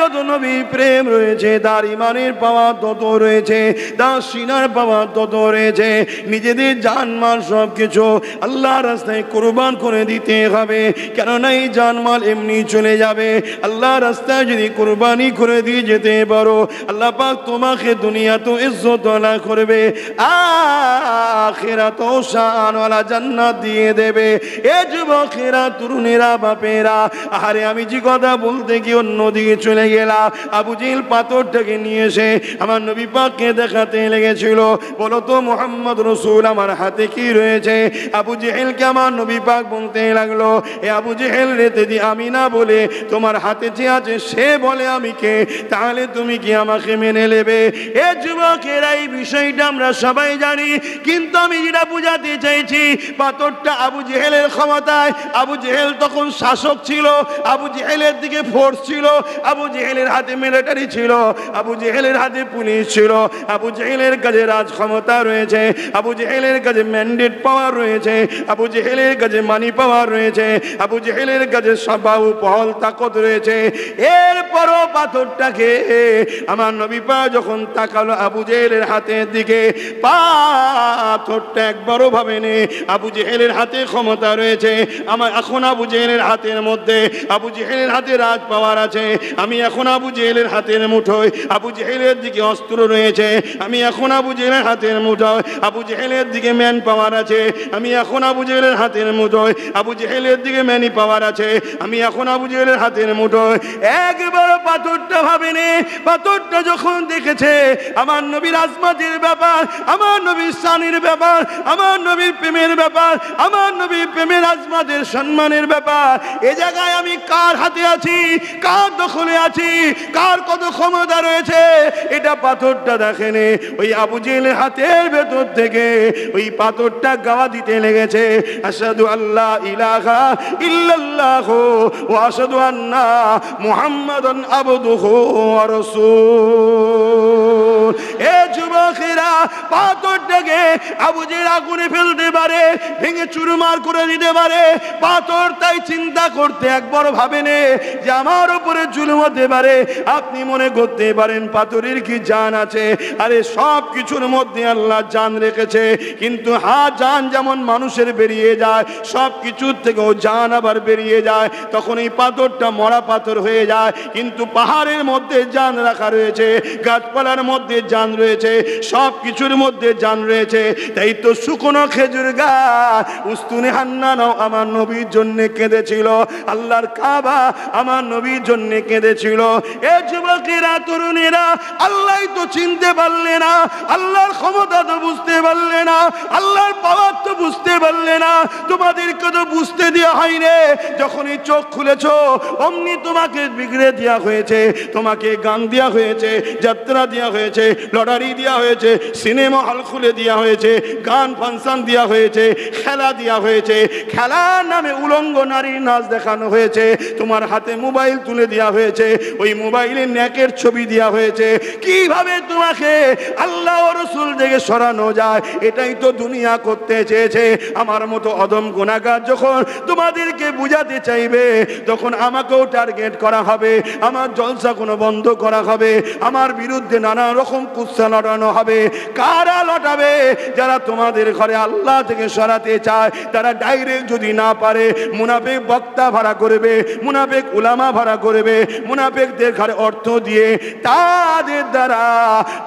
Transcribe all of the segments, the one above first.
যত নবীর প্রেম রয়েছে, তার ইমানের পাওয়ার তত রয়েছে, তার সিনার পাওয়ার তত রয়েছে। নিজেদের জানমাল সব কিছু আল্লাহর রাস্তায় কুরবান করে দিতে হবে, কেননা এই জানমাল এমনি চলে যাবে। আল্লাহর রাস্তায় যদি কুরবানি করে দিয়ে যেতে পারো, আল্লাহ পাক তোমাকে দুনিয়াতেও ইজ্জত আলা করবে, আখিরাতেও শানওয়ালা জান্নাত দিয়ে দেবে। এ যুবকেরা, তরুণেরা, বাপেরা, আরে আমি যে কথা বলতে গিয়ে অন্যদিকে চলে গেলাম। আবু জেহেল পাথরটাকে নিয়ে এসে আমার নবী পাককে দেখাতে লেগেছিল। বলো তো মুহাম্মদ রাসূল, আমার হাতে কি রয়েছে? আবু জেহেলকে আমার নবী পাক বলতে লাগলো, এ আবু জেহেল রে, যদি আমি না বলে তোমার হাতে যে আছে সে বলে আমি কে, তাহলে তুমি কি আমাকে মেনে নেবে? এ যুবকেরা, এই বিষয়টা আমরা সবাই জানি, কিন্তু আমি যেটা বুঝাতে চাইছি, পাথরটা আবু জেহেলের ক্ষমতায়। আবু জেহেল তখন শাসক ছিল, আবু জেহেলের দিকে ফোর্স ছিল, আবু জেহেলের হাতে মিলিটারি ছিল, আবু জেহেলের হাতে পুলিশ ছিল, আবু জেহেলের কাছে রাজ ক্ষমতা রয়েছে, আবু জেহেলের কাছে ম্যান্ডেট পাওয়ার রয়েছে, আবু জেহেলের কাছে মানি পাওয়ার রয়েছে, আবু জেহেলের কাছে বাহু পহল তাকত রয়েছে। এরপরও পাথরটাকে আমার নবী পাক যখন তাকালো আবু জেহেলের হাতের দিকে, পাথরটা একবারও ভাবেনি আবু জেহেলের হাতে ক্ষমতা রয়েছে। আমার এখন আবু জেহেলের হাতের মধ্যে, আবু জেহেলের হাতে রাজ পাওয়ার আছে, আমি এখন আবু জেহেলের হাতের মুঠোয়, আবু জেহেলের দিকে অস্ত্র রয়েছে, আমি এখন আবু জেহেলের হাতের মুঠোয়, আবু জেহেলের দিকে ম্যান পাওয়ার আছে, আমি এখন আবু জেহেলের হাতের মুঠোয়, আবু জেহেলের দিকে ম্যানি পাওয়ার আছে, আমি এখন আবু জেহেলের হাতের মুঠোয়। একবার পাথরটা ভাবেনি। পাথরটা যখন দেখেছে আমার নবীর আজমাতের ব্যাপার, আমার নবীর শানের ব্যাপার, আমার নবীর প্রেমের ব্যাপার, আমার নবীর প্রেমের আজমাতের সম্মানের ব্যাপার, এ জায়গায় আমি কার হাতে আছি, কার দখলে আছি, কার কত ক্ষমতা রয়েছে, এটা পাথরটা দেখেনি। ওই আবু জেহেলের হাতের ভেতর থেকে ওই পাথরটা গাওয়া দিতে লেগেছে, আশহাদু আল্লা ইলাহা ইল্লাল্লাহু ওয়া আশহাদু আন্না মুহাম্মাদান আবদুহু ওয়া রাসূল। এ যুবকেরা, পাথরটাকে আবু জেহেল আগুনে ফেলতে পারে, ভেঙে চুরমার করে দিতে পারে। পাথর তাই চিন্তা করতে একবার ভাবেনি যে আমার উপরে জুলুম হতে পারে। আপনি মনে করতে পারেন পাথরের কি জান আছে? আরে সব কিছুর মধ্যে আল্লাহ জান রেখেছে, কিন্তু জান যেমন মানুষের বেরিয়ে যায়, সব কিছুর থেকেও জান আবার বেরিয়ে যায়, তখন এই পাথরটা মরা পাথর হয়ে যায়। কিন্তু পাহাড়ের মধ্যে জান রাখা রয়েছে, গাছপালার মধ্যে জান রয়েছে, সব কিছুর মধ্যে জান রয়েছে। তাই তো শুকনো খেজুর গাছ উস্তুনে হান্নানও আমার নবীর জন্য কেঁদেছিল, আল্লাহর কাবা আমার নবীর জন্য কেঁদেছিল। এ যুবকেরা, তরুণেরা, আল্লাহ তো চিনতে পারলে না, আল্লাহর ক্ষমতা তো বুঝতে পারলে না, আল্লাহর পাওয়ার তো বুঝতে পারলে না, তোমাদেরকে তো বুঝতে দেওয়া হয়নি। যখনই চোখ খুলেছো অমনি তোমাকে বিগড়ে দেওয়া হয়েছে, তোমাকে গান দেওয়া হয়েছে, যাত্রা দেওয়া হয়েছে, লটারি দেওয়া হয়েছে, সিনেমা হল খুলে দেওয়া হয়েছে, গান ফাংশন দেওয়া হয়েছে, খেলা দেওয়া হয়েছে, খেলার নামে উলঙ্গ নারীর নাচ দেখানো হয়েছে, তোমার হাতে মোবাইল তুলে দেওয়া হয়েছে, ওই মোবাইলে নেকের ছবি দেওয়া হয়েছে। কিভাবে তোমাকে আল্লাহ ও রাসূল থেকে সরানো যায়, এটাই তো দুনিয়া করতে চেয়েছে। আমার মতো অদম গুনাহগার যখন তোমাদেরকে বুঝাতে চাইবে, তখন আমাকেও টার্গেট করা হবে, আমার জলসা কোনো বন্ধ করা হবে, আমার বিরুদ্ধে নানা রকম কুৎসা লটানো হবে। কারা লটাবে? যারা তোমাদের ঘরে আল্লাহ থেকে সরাতে চায়, তারা ডাইরেক্ট যদি না পারে মুনাফিক বক্তা ভাড়া করবে, মুনাফিক উলামা ভাড়া করবে, মুনাফিকদের ঘরে অর্থ দিয়ে তাদের দ্বারা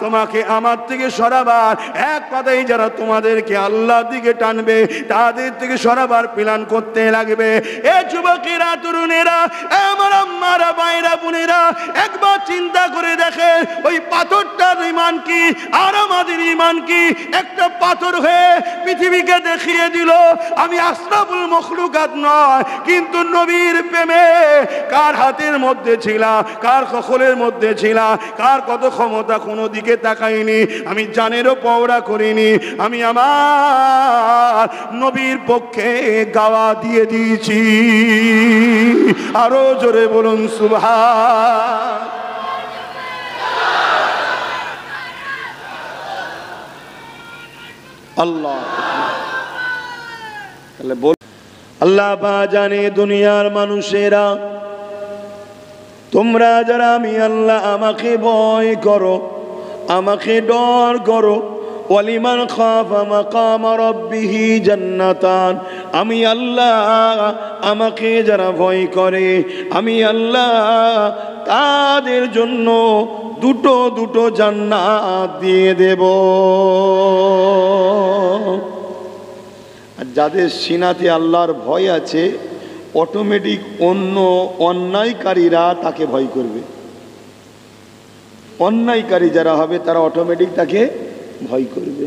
তোমাকে আমার থেকে সরাবার, এক কথাই যারা তোমাদেরকে আল্লাহর দিকে টানবে তাদের থেকে সরাবার প্ল্যান করতে লাগবে। এ যুবকেরা, তরুণেরা, আমার আম্মারা, ভাইরা, বোনেরা, একবার চিন্তা করে দেখে ওই পাথরটার ঈমান কি আর আমাদের ঈমান কি? একটা পাথর হয়ে পৃথিবীকে দেখিয়ে দিল আমি আশরাফুল মখলুকাত নয়, কিন্তু নবীর প্রেমে কার হাতের মধ্যে ছিলা, কার কখলের মধ্যে ছিলা, কার কত ক্ষমতা কোনো দিকে তাকাইনি, আমি জানেরও পওড়া করিনি, আমি আমার নবীর পক্ষে গাওয়া দিয়ে দিয়েছি। আরো জোরে বলুন সুবহান। আল্লাহ আল্লাহ জানে দুনিয়ার মানুষেরা তোমরা যারা আমি আল্লাহ আমাকে ভয় করো, আমাকে ডর করো, ওয়ালিমান খাফা মাকাম রাব্বিহি জান্নাতান, আমি আল্লাহ আমাকে যারা ভয় করে আমি আল্লাহ তাদের জন্য দুটো দুটো জান্নাত দিয়ে দেব। আর যাদের সিনাতে আল্লাহর ভয় আছে অটোমেটিক অন্য অন্যায়কারীরা তাকে ভয় করবে। অন্যায়কারী যারা হবে তারা অটোমেটিক তাকে ভয় করবে।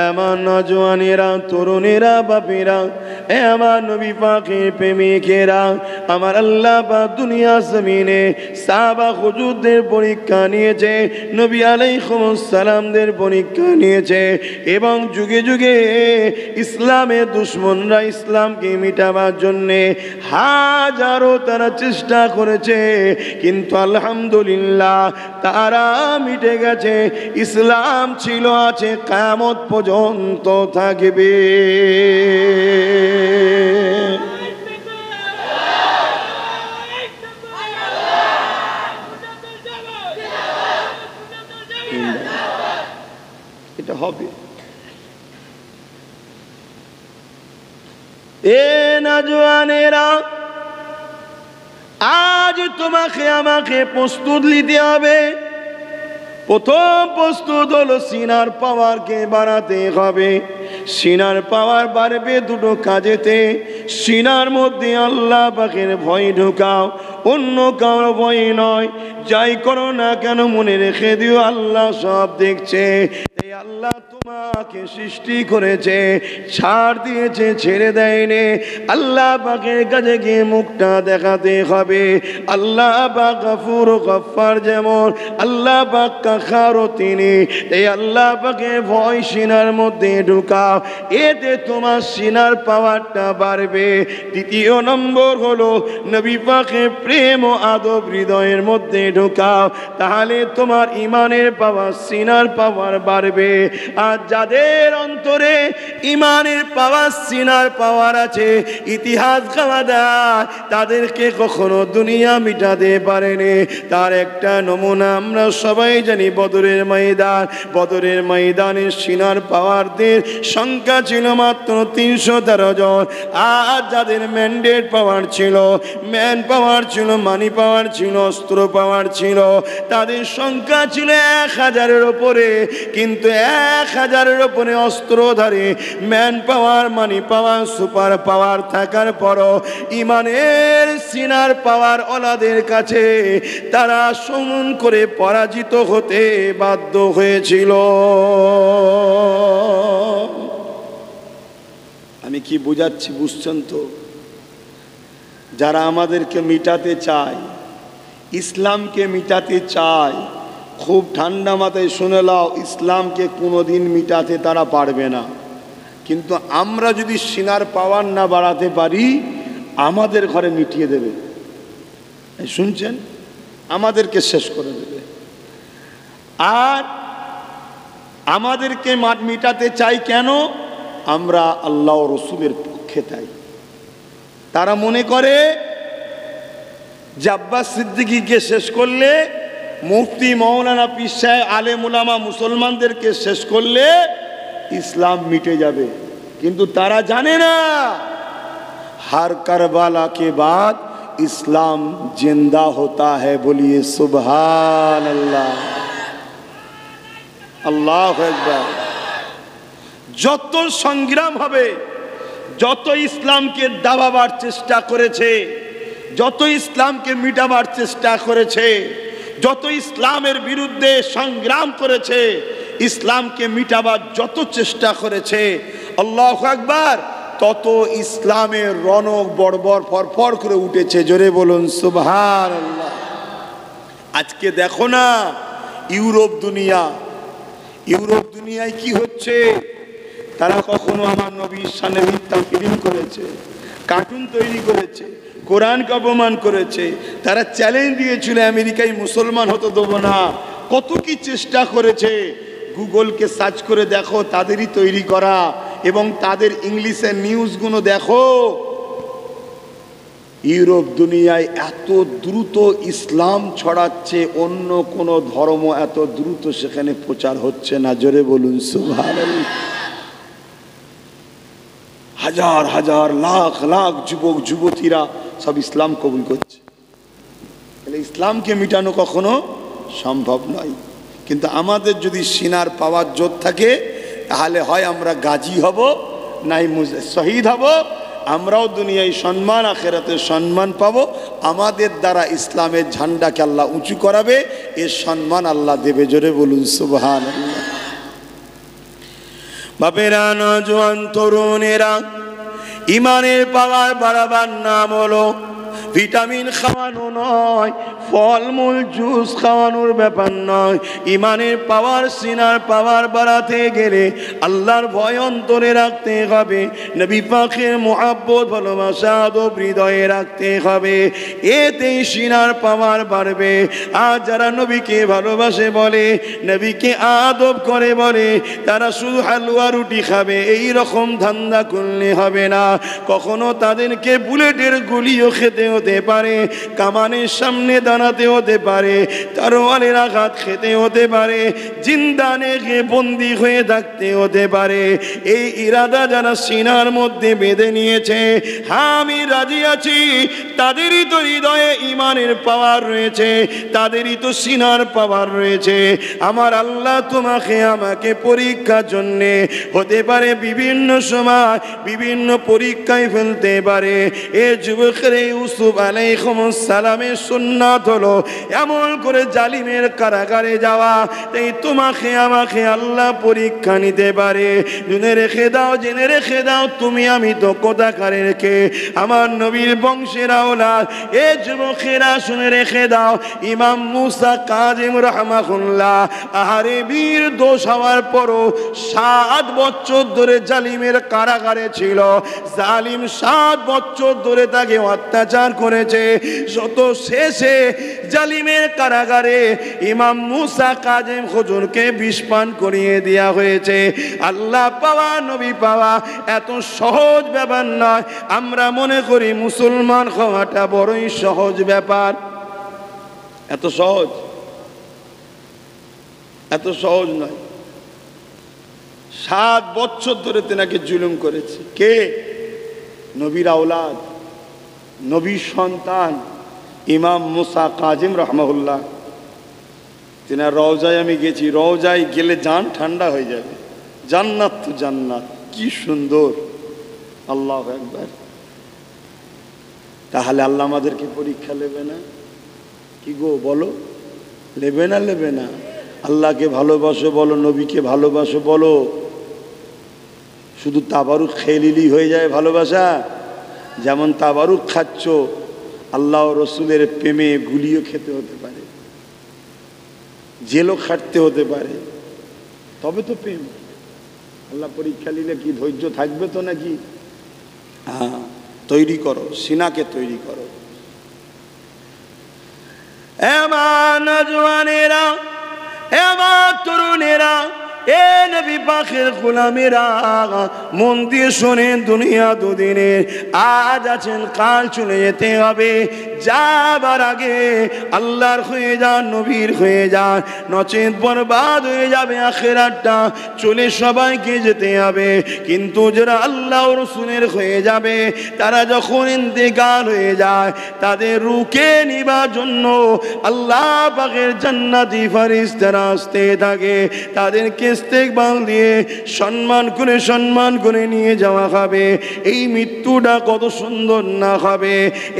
আমার নজওয়ানেরা, তরুণেরা, বাপেরা, আমার নবী পাকের প্রেমিকেরা, আমার আল্লাহ পাক দুনিয়া জমিনে সাহাবা হুজুরদের পরীক্ষা নিয়েছে, নবী আলাইহিস সালামদের পরীক্ষা নিয়েছে, এবং যুগে যুগে ইসলামের দুশমনরা ইসলামকে মিটাবার জন্যে হাজারো তারা চেষ্টা করেছে, কিন্তু আলহামদুলিল্লাহ তারা মিটে গেছে। ইসলাম ছিল, আছে, কিয়ামত পর্যন্ত থাকবে। এটা হবে। এ নওজওয়ানেরা, আজ তোমাকে আমাকে প্রস্তুত নিতে হবে। প্রথম প্রস্তুত হলো সিনার পাওয়ারকে বাড়াতে হবে। সিনার পাওয়ার বাড়বে দুটো কাজেতে। সিনার মধ্যে আল্লাহ পাকের ভয় ঢুকাও, অন্য কারো ভয় নয়। যাই করো না কেন মনে রেখে দিও আল্লাহ সব দেখছে। আল্লাহ তোমাকে সৃষ্টি করেছে, ছাড় দিয়েছে, ছেড়ে দেয়নি। আল্লাহ পাকের কাছে গিয়ে মুখটা দেখাতে হবে। আল্লাহ পাক গফুর ও গফফার, যেমন আল্লাহ পাক কাখারও তিনি। এই আল্লাহ পাকের ভয় সিনার মধ্যে ঢুকাও, এতে তোমার সিনার পাওয়ারটা বাড়বে। দ্বিতীয় নম্বর হলো নবী পাকের প্রেম ও আদব হৃদয়ের মধ্যে ঢুকাও, তাহলে তোমার ইমানের পাওয়ার, সিনার পাওয়ার বাড়বে। আর যাদের অন্তরে ইমানের পাওয়ার, সিনার পাওয়ার আছে, ইতিহাস গাওয়াদার তাদেরকে কখনো দুনিয়া মিটাতে পারেনি। তার একটা নমুনা আমরা সবাই জানি, বদরের ময়দান। বদরের ময়দানে সিনার পাওয়ারদের সংখ্যা ছিল মাত্র 313 জন। আর যাদের ম্যান্ডেট পাওয়ার ছিল, ম্যান পাওয়ার ছিল, মানি পাওয়ার ছিল, অস্ত্র পাওয়ার ছিল, তাদের সংখ্যা ছিল 1000-এর ওপরে। কিন্তু 1000-এর ওপরে অস্ত্রধারী, ম্যান পাওয়ার, মানি পাওয়ার, সুপার পাওয়ার থাকার পরও ইমানের সিনার পাওয়ার ওলাদের কাছে তারা সমন করে পরাজিত হতে বাধ্য হয়েছিল। আমি কি বোঝাচ্ছি বুঝছেন তো? যারা আমাদেরকে মিটাতে চায়, ইসলামকে মিটাতে চায়, খুব ঠান্ডা মাথায় শুনে নাও, ইসলামকে কোনোদিন মিটাতে তারা পারবে না। কিন্তু আমরা যদি সিনার পাওয়ার না বাড়াতে পারি, আমাদের ঘরে মিটিয়ে দেবে। শুনছেন? আমাদেরকে শেষ করে দেবে। আর আমাদেরকে মিটাতে চাই কেন? আমরা আল্লাহ ও রসুলের পক্ষে তাই। তারা মনে করে যে আব্বাস সিদ্দিকীকে শেষ করলে, মুফতি মৌলানা পীর সাহেব, আলেম উলামা মুসলমানদেরকে শেষ করলে ইসলাম মিটে যাবে। কিন্তু তারা জানে না, हर करबला के बाद इस्लाम जिंदा होता है। बोलिए सुभान अल्लाह, अल्लाहु আকবার। যত সংগ্রাম হবে, যত ইসলামকে দাবাবার চেষ্টা করেছে, যত ইসলামকে মিটাবার চেষ্টা করেছে, যত ইসলামের বিরুদ্ধে সংগ্রাম করেছে, ইসলামকে মিটাবার যত চেষ্টা করেছে, আল্লাহু আকবার, তত ইসলামের রণক বড়বড় ফরফর করে উঠেছে। জোরে বলুন সুবহানাল্লাহ। আজকে দেখো না ইউরোপ দুনিয়ায় কি হচ্ছে। তারা কখনো আমার নবীর শানে মিথ্যা ফিল্ম করেছে, কার্টুন তৈরি করেছে, কোরআনকে অপমান করেছে। তারা চ্যালেঞ্জ দিয়েছিল আমেরিকায় মুসলমান হতে দেবো না। কত কি চেষ্টা করেছে। গুগলকে সার্চ করে দেখো, তাদেরই তৈরি করা, এবং তাদের ইংলিশের নিউজগুলো দেখো। ইউরোপ দুনিয়ায় এত দ্রুত ইসলাম ছড়াচ্ছে, অন্য কোনো ধর্ম এত দ্রুত সেখানে প্রচার হচ্ছে না। জোরে বলুন সুবহানাল্লাহ। হাজার হাজার লাখ লাখ যুবক যুবতীরা সব ইসলাম কবুল করছে। তাহলে ইসলামকে মিটানো কখনো সম্ভব নয়। কিন্তু আমাদের যদি সিনার পাওয়ার জোর থাকে, তাহলে হয় আমরা গাজী হব, নাই শহীদ হব। আমরাও দুনিয়ায় সম্মান, আখেরাতে সম্মান পাবো। আমাদের দ্বারা ইসলামের ঝান্ডাকে আল্লাহ উঁচু করাবে, এর সম্মান আল্লাহ দেবে। জোরে বলুন সুবহানাল্লাহ। বাপেরা, নওজোয়ান তরুণেরা, ইমানের পাওয়ার বাড়াবার নাম হলো ভিটামিন খাওয়ানো নয়, ফলমূল জুস খাওয়ানোর ব্যাপার নয়। ইমানের পাওয়ার, সিনার পাওয়ার বাড়াতে গেলে আল্লাহর ভয় অন্তরে রাখতে হবে, নবী পাকের মুহাব্বত ভালোবাসা আদব হৃদয়ে রাখতে হবে। এতেই সিনার পাওয়ার বাড়বে। আর যারা নবীকে ভালোবাসে বলে, নবীকে আদব করে বলে, তারা শুধু হালুয়া রুটি খাবে, এই রকম ধান্দা করলে হবে না। কখনো তাদেরকে বুলেটের গুলিও খেতে হতে পারে, কামানের সামনে দাঁড়াতে হতে পারে, তরোয়ালের আঘাত খেতে হতে পারে, জিন্দানে গিয়ে বন্দী হয়ে থাকতে হতে পারে। এই ইরাদা যারা সিনার মধ্যে বেঁধে নিয়েছে, হ্যাঁ আমি রাজি আছি, তাদেরই তো হৃদয়ে ইমানের পাওয়ার রয়েছে, তাদেরই তো সিনার পাওয়ার রয়েছে। আমার আল্লাহ তোমাকে আমাকে পরীক্ষার জন্যে হতে পারে বিভিন্ন সময় বিভিন্ন পরীক্ষায় ফেলতে পারে। এ যুবকের ইউসুফ আলাইহিস সালামের সুন্নাত হলো এমন করে জালিমের কারাগারে যাওয়া। তাই তোমাকে আমাকে আল্লাহ পরীক্ষা নিতে পারে। জেনে রেখে দাও, জেনে রেখে দাও, তুমি আমি তো কোথাকারে রেখে আমার নবীর বংশের আওলাদ। এ যুবকেরা শুনে রেখে দাও, ইমাম মুসা কাযিম রাহমাহুল্লাহ আহারে বীর দোষ হওয়ার পরও 7 বছর ধরে জালিমের কারাগারে ছিল। জালিম 7 বছর ধরে তাকে অত্যাচার করেছে। শত শেষে জালিমের কারাগারে ইমাম মুসা কাযিম হুজুরকে বিষ পান করিয়ে দেওয়া হয়েছে। আল্লাহ পাওয়া, নবী পাওয়া এত সহজ ব্যাপার নয়। আমরা মনে করি মুসলমান হওয়াটা বড়ই সহজ ব্যাপার। এত সহজ, এত সহজ নয়। 7 বছর ধরে তেনাকে জুলুম করেছে। কে? নবীর আওলাদ, নবীর সন্তান ইমাম মুসা কাযিম রাহমাহুল্লাহ। তেনার রওজায় আমি গেছি, রওজায় গেলে জান ঠান্ডা হয়ে যাবে। জান্নাত তো জান্নাত, কি সুন্দর! আল্লাহু আকবার। তাহলে আল্লাহ আমাদেরকে পরীক্ষা নেবে না? কি গো বলো, নেবে না? নেবে না? আল্লাহকে ভালোবাসো বলো, নবীকে ভালোবাসো বলো। শুধু তাবারুক খেলিলি হয়ে যায় ভালোবাসা? যেমন তাবারুক খাচ্ছ, আল্লাহ রসুলের প্রেমে গুলিও খেতে হতে পারে, জেলও খাটতে হতে পারে, তবে তো প্রেম। আল্লাহ পরীক্ষা নিলে কি ধৈর্য থাকবে তো নাকি? হ্যাঁ, তৈরি করো, সিনাকে তৈরি করো। এমন নওজওয়ানেরা, এমন তরুণেরা, এ নবী পাকের গোলামেরা, মন দিয়ে শোনেন, দুনিয়া দুদিনের, আজ আছেন কাল চলে যেতে হবে। যাবার আগে আল্লাহর হয়ে যান, নবীর হয়ে যান, নচেত বরবাদ হয়ে যাবে আখিরাতটা। চলে সবাইকে যেতে হবে, কিন্তু যারা আল্লাহ ও রাসূলের হয়ে যাবে, তারা যখন ইন্তেকাল হয়ে যায়, তাদের রুকে নিবার জন্য আল্লাহ পাকের জান্নাতি ফেরেশতারা আসতে থাকে। তাদেরকে ইস্তেকবাল দিয়ে সম্মান করে নিয়ে যাওয়া হবে। এই মৃত্যুটা কত সুন্দর না হবে!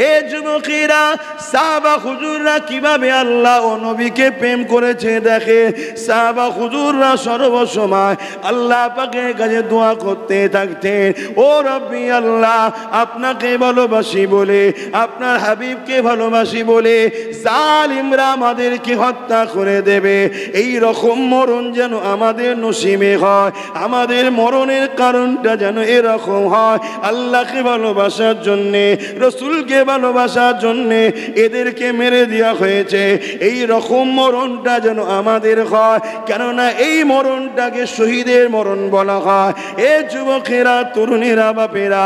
এ যুবকেরা, সাহাবা হুজুররা কিভাবে আল্লাহ ও নবীকে প্রেম করেছে দেখে। সাহাবা হুজুররা সর্বসময় আল্লাহ পাকের কাছে দোয়া করতে থাকতেন, ও রব্বি আল্লাহ, আপনাকে ভালোবাসি বলে, আপনার হাবিবকে ভালোবাসি বলে জালিমরা আমাদেরকে হত্যা করে দেবে। এই রকম মরণ যেন আমাদের আমাদের নসিবে হয়, আমাদের মরণের কারণটা যেন এরকম হয়। আল্লাহকে ভালোবাসার জন্যে, রসুলকে ভালোবাসার জন্যে এদেরকে মেরে দেওয়া হয়েছে, এই রকম মরণটা যেন আমাদের হয়। কেননা এই মরণটাকে শহীদের মরণ বলা হয়। এ যুবকেরা, তরুণেরা, বাপেরা,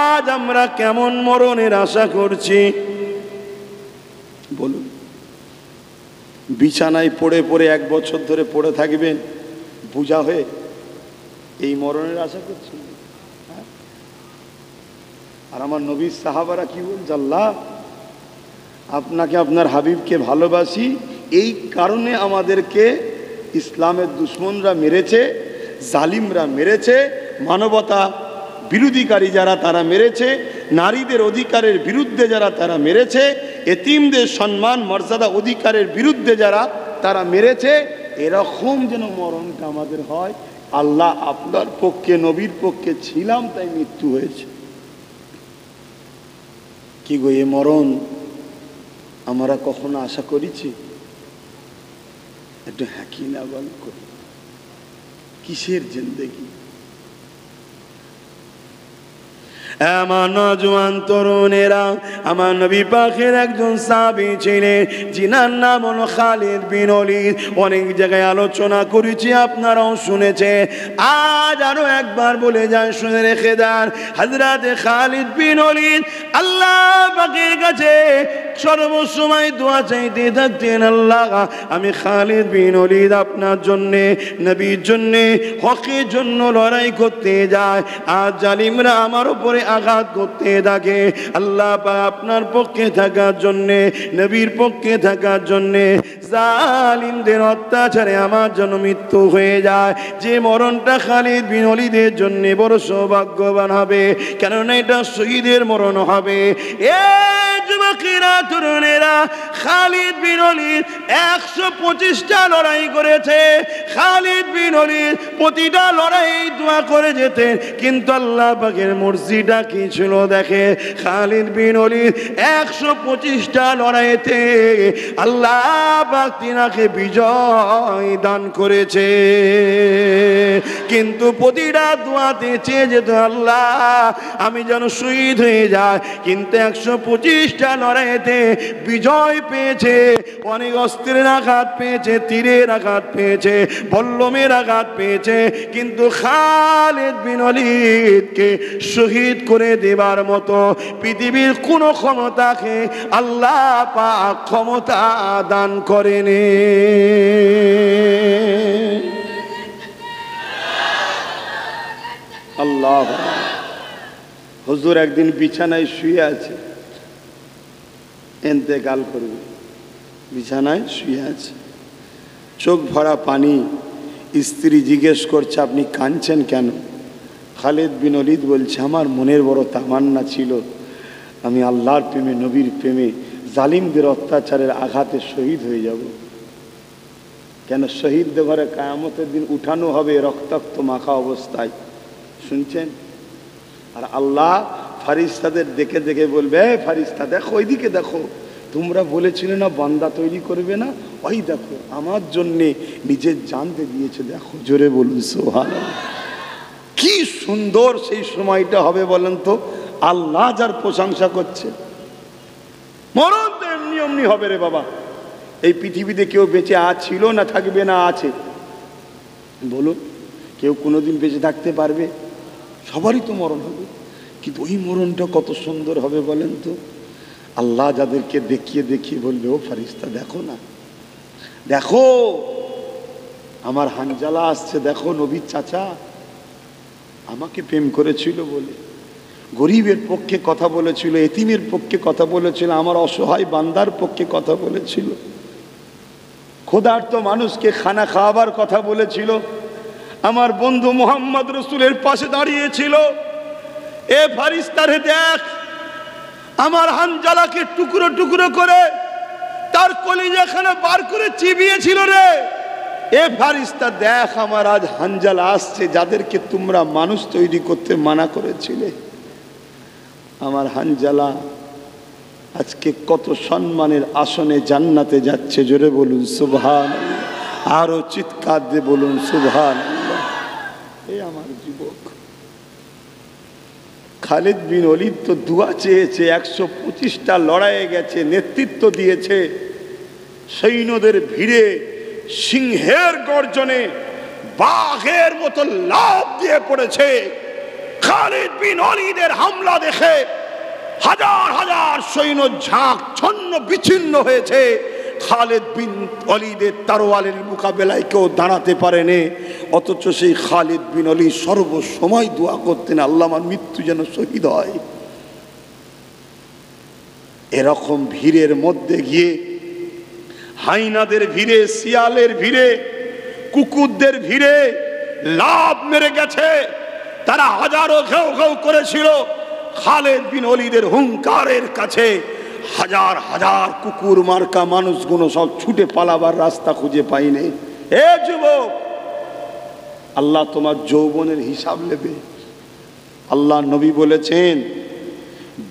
আজ আমরা কেমন মরণের আশা করছি বলুন? বিছানায় পড়ে পড়ে 1 বছর ধরে পড়ে থাকবেন বোঝা হয়ে, এই মরণের আশা করছি। আর আমার নবীর সাহাবারা কি বলছে, আল্লাহ আপনাকে, আপনার হাবিবকে ভালোবাসি, এই কারণে আমাদেরকে ইসলামের দুশ্মনরা মেরেছে, জালিমরা মেরেছে, মানবতা বিরোধীকারী যারা তারা মেরেছে, নারীদের অধিকারের বিরুদ্ধে যারা তারা মেরেছে, এতিমদের সম্মান মর্যাদা অধিকারের বিরুদ্ধে যারা তারা মেরেছে, এরকম যেন মরণটা আমাদের হয়। আল্লাহ আপনার পক্ষে, নবীর পক্ষে ছিলাম তাই মৃত্যু হয়েছে। কি গো, এ মরণ আমরা কখনো আশা করেছি? একটু হ্যাঁকি না বল করি, কিসের জিন্দেগি? আমার নওজোয়ান তরুণেরা, আমার নবী পাকের একজন সাহাবী ছিলেন, যিনার নাম হলো খালিদ বিন ওলীদ। অনেক জায়গায় আলোচনা করেছি, আপনারাও শুনেছেন। আজ আরো একবার বলে যায়, শুনে রেখে দেন। হযরত খালিদ বিন ওলীদ আল্লাহ পাকের কাছে সর্বসময় দোয়া চাইতে থাকতেন, আল্লাহ আমি খালিদ বিন ওলীদ আপনার জন্যে, নবীর জন্যে, হকের জন্য লড়াই করতে যায়। আজ জালিমরা আমার উপরে আঘাত করতে থাকে, আল্লাহ পাক আপনার পক্ষে থাকার জন্যে, নবীর পক্ষে থাকার জন্যে জালিমদের অত্যাচারে আমার জন্য মৃত্যু হয়ে যায়। যে মরণটা খালিদ বিন ওলীদের জন্য বড় সৌভাগ্যবান হবে, কেননা এটা শহীদের মরণ হবে। এ যুবকেরা, তরুণেরা, খালিদ বিন ওলীদ 125টা লড়াই করেছে। খালিদ বিন ওলীদ প্রতিটা লড়াই দোয়া করে যেতেন, কিন্তু আল্লাহ পাকের মর্জিটা কি ছিল দেখে। খালিদ বিন ওলীদ 125টা লড়াইতে আল্লাহ পাক তিনাকে বিজয় দান করেছে, কিন্তু প্রতিটা দোয়াতে চেয়ে যেত, আল্লাহ আমি যেন শহীদ হয়ে যাই। কিন্তু 125টা লড়াইতে বিজয় পেয়েছে। অনেক অস্ত্রের আঘাত পেয়েছে, তীরের আঘাত পেয়েছে, বল্লমের আঘাত পেয়েছে, কিন্তু খালিদ বিন ওলীদকে শহীদ করে দেবার মতো পৃথিবীর কোন ক্ষমতাকে আল্লাহ পাক ক্ষমতা দান করেনি। আল্লাহ, হুজুর একদিন বিছানায় শুয়ে আছে, ইন্তেকাল করবে, বিছানায় শুয়ে আছে, চোখ ভরা পানি। স্ত্রী জিজ্ঞেস করছে, আপনি কাঁদছেন কেন? খালিদ বিন ওলীদ বলছে, আমার মনের বড় তামান্না ছিল আমি আল্লাহর প্রেমে, নবীর প্রেমে, জালিমদের অত্যাচারের আঘাতে শহীদ হয়ে যাব। কেন শহীদদের ঘরে কিয়ামতের দিন উঠানো হবে রক্তাক্ত মাখা অবস্থায়, শুনছেন? আর আল্লাহ ফারিস্তাদের দেখে দেখে বলবে, ফারিস্তা দেখো, ওইদিকে দেখো, তোমরা বলেছিলে না বান্দা তৈরি করবে না, ওই দেখো আমার জন্যে নিজের জান দিয়েছে, দেখো। জোরে বলুন সুবহানাল্লাহ। কি সুন্দর সেই সময়টা হবে বলেন তো, আল্লাহ যার প্রশংসা করছে। মরণ তো এমনি এমনি হবে রে বাবা। এই পৃথিবীতে কেউ বেঁচে ছিল না থাকবে না, আছে বলুন? কেউ কোনোদিন বেঁচে থাকতে পারবে? সবারই তো মরণ হবে, কিন্তু ওই মরণটা কত সুন্দর হবে বলেন তো। আল্লাহ যাদেরকে দেখিয়ে দেখিয়ে বলবে, ও ফারিস্তা দেখো না, দেখো আমার হানজালা আসছে, দেখো নবীর চাচা আমাকে প্রেম করেছিল বলে, গরিবের পক্ষে কথা বলেছিল, এতিমের পক্ষে কথা বলেছিল, আমার অসহায় বান্দার পক্ষে কথা বলেছিল, ক্ষুধার্ত মানুষকে খানা খাওয়াবার কথা বলেছিল, আমার বন্ধু মুহাম্মদ রসুলের পাশে দাঁড়িয়েছিল। এ ফারিস্তারে দেখ, আমার হানজালাকে টুকরো টুকরো করে তার কলিজাখানা বার করে চিবিয়েছিল রে। এ ফারিস্তা দেখ, আমার আজ হানজালা আসছে, যাদেরকে তোমরা মানুষ তৈরি করতে মানা করেছিলে, আমার হানজালা আজকে কত সম্মানের আসনে জান্নাতে যাচ্ছে। জোরে বলুন সুবহানাল্লাহ। আরো চিৎকার দিয়ে বলুন সুবহানাল্লাহ। এই আমার যুবক খালিদ বিন ওলীদ তো দুয়া চেয়েছে, 125টা লড়াইয়ে গেছে, নেতৃত্ব দিয়েছে, সৈন্যদের ভিড়ে সিংহের গর্জনে বাঘের মতো লাফ দিয়ে পড়েছে। খালিদ বিন ওলীদের হামলা দেখে হাজার হাজার সৈন্য ঝাঁক ছন্ন বিচ্ছিন্ন হয়েছে। খালিদ বিন ওলীদের তরোয়ালের মোকাবেলায় কেউ দাঁড়াতে পারেনি। অথচ সেই খালিদ বিন ওলীদ সর্বসময় দোয়া করতেন, আল্লাহ আমার মৃত্যু যেন শহীদ হয়। এরকম ভিড়ের মধ্যে গিয়ে হাইনাদের ভিড়ে, শিয়ালের ভিড়ে, কুকুরদের ভিড়ে লাভ মেরে গেছে। তারা হাজারো ঘেউ ঘেউ করেছিল। খালিদ বিন ওলীদের হুঙ্কারের কাছে হাজার হাজার কুকুর মার্কা মানুষগুলো সব ছুটে পালাবার রাস্তা খুঁজে পাইনি। এ যুবক, আল্লাহ তোমার যৌবনের হিসাব নেবে। আল্লাহ নবী বলেছেন,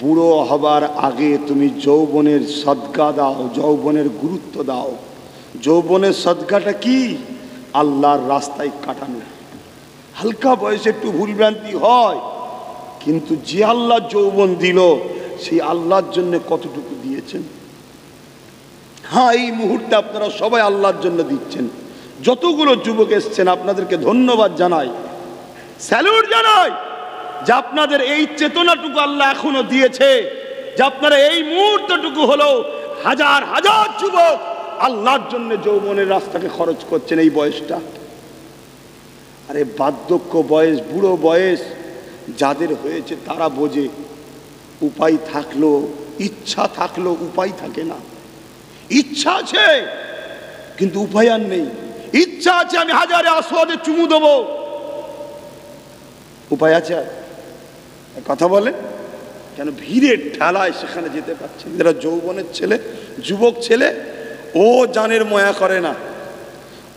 বুড়ো হবার আগে তুমি যৌবনের সদকা দাও, যৌবনের গুরুত্ব দাও। যৌবনের সদকাটা কি? আল্লাহর রাস্তায় কাটানো। হালকা বয়সে একটু ভুলভ্রান্তি হয়, কিন্তু যে আল্লাহ যৌবন দিল সেই আল্লাহর জন্য কতটুকু দিয়েছেন। হ্যাঁ, এই মুহূর্তে আপনারা সবাই আল্লাহর জন্য দিচ্ছেন। যতগুলো যুবক এসছেন আপনাদেরকে ধন্যবাদ জানাই, স্যালুট জানাই, যে আপনাদের এই চেতনাটুকু আল্লাহ এখনো দিয়েছে, যে আপনারা এই মুহূর্তটুকু হলো হাজার হাজার যুবক আল্লাহর জন্য যৌবনের রাস্তাকে খরচ করছেন এই বয়সটা। আরে বার্ধক্য বয়স, বুড়ো বয়স যাদের হয়েছে তারা বোঝে। উপায় থাকলো, ইচ্ছা থাকলো, উপায় থাকে না। ইচ্ছা আছে কিন্তু উপায় আর নেই। ইচ্ছা আছে আমি হাজারে আসওয়াদে চুমু দেবো, উপায় আছে? কথা বলে কেন? ভিড়ের ঠেলায় সেখানে যেতে পারছে। এরা যৌবনের ছেলে, যুবক ছেলে, ও জানের ময়া করে না।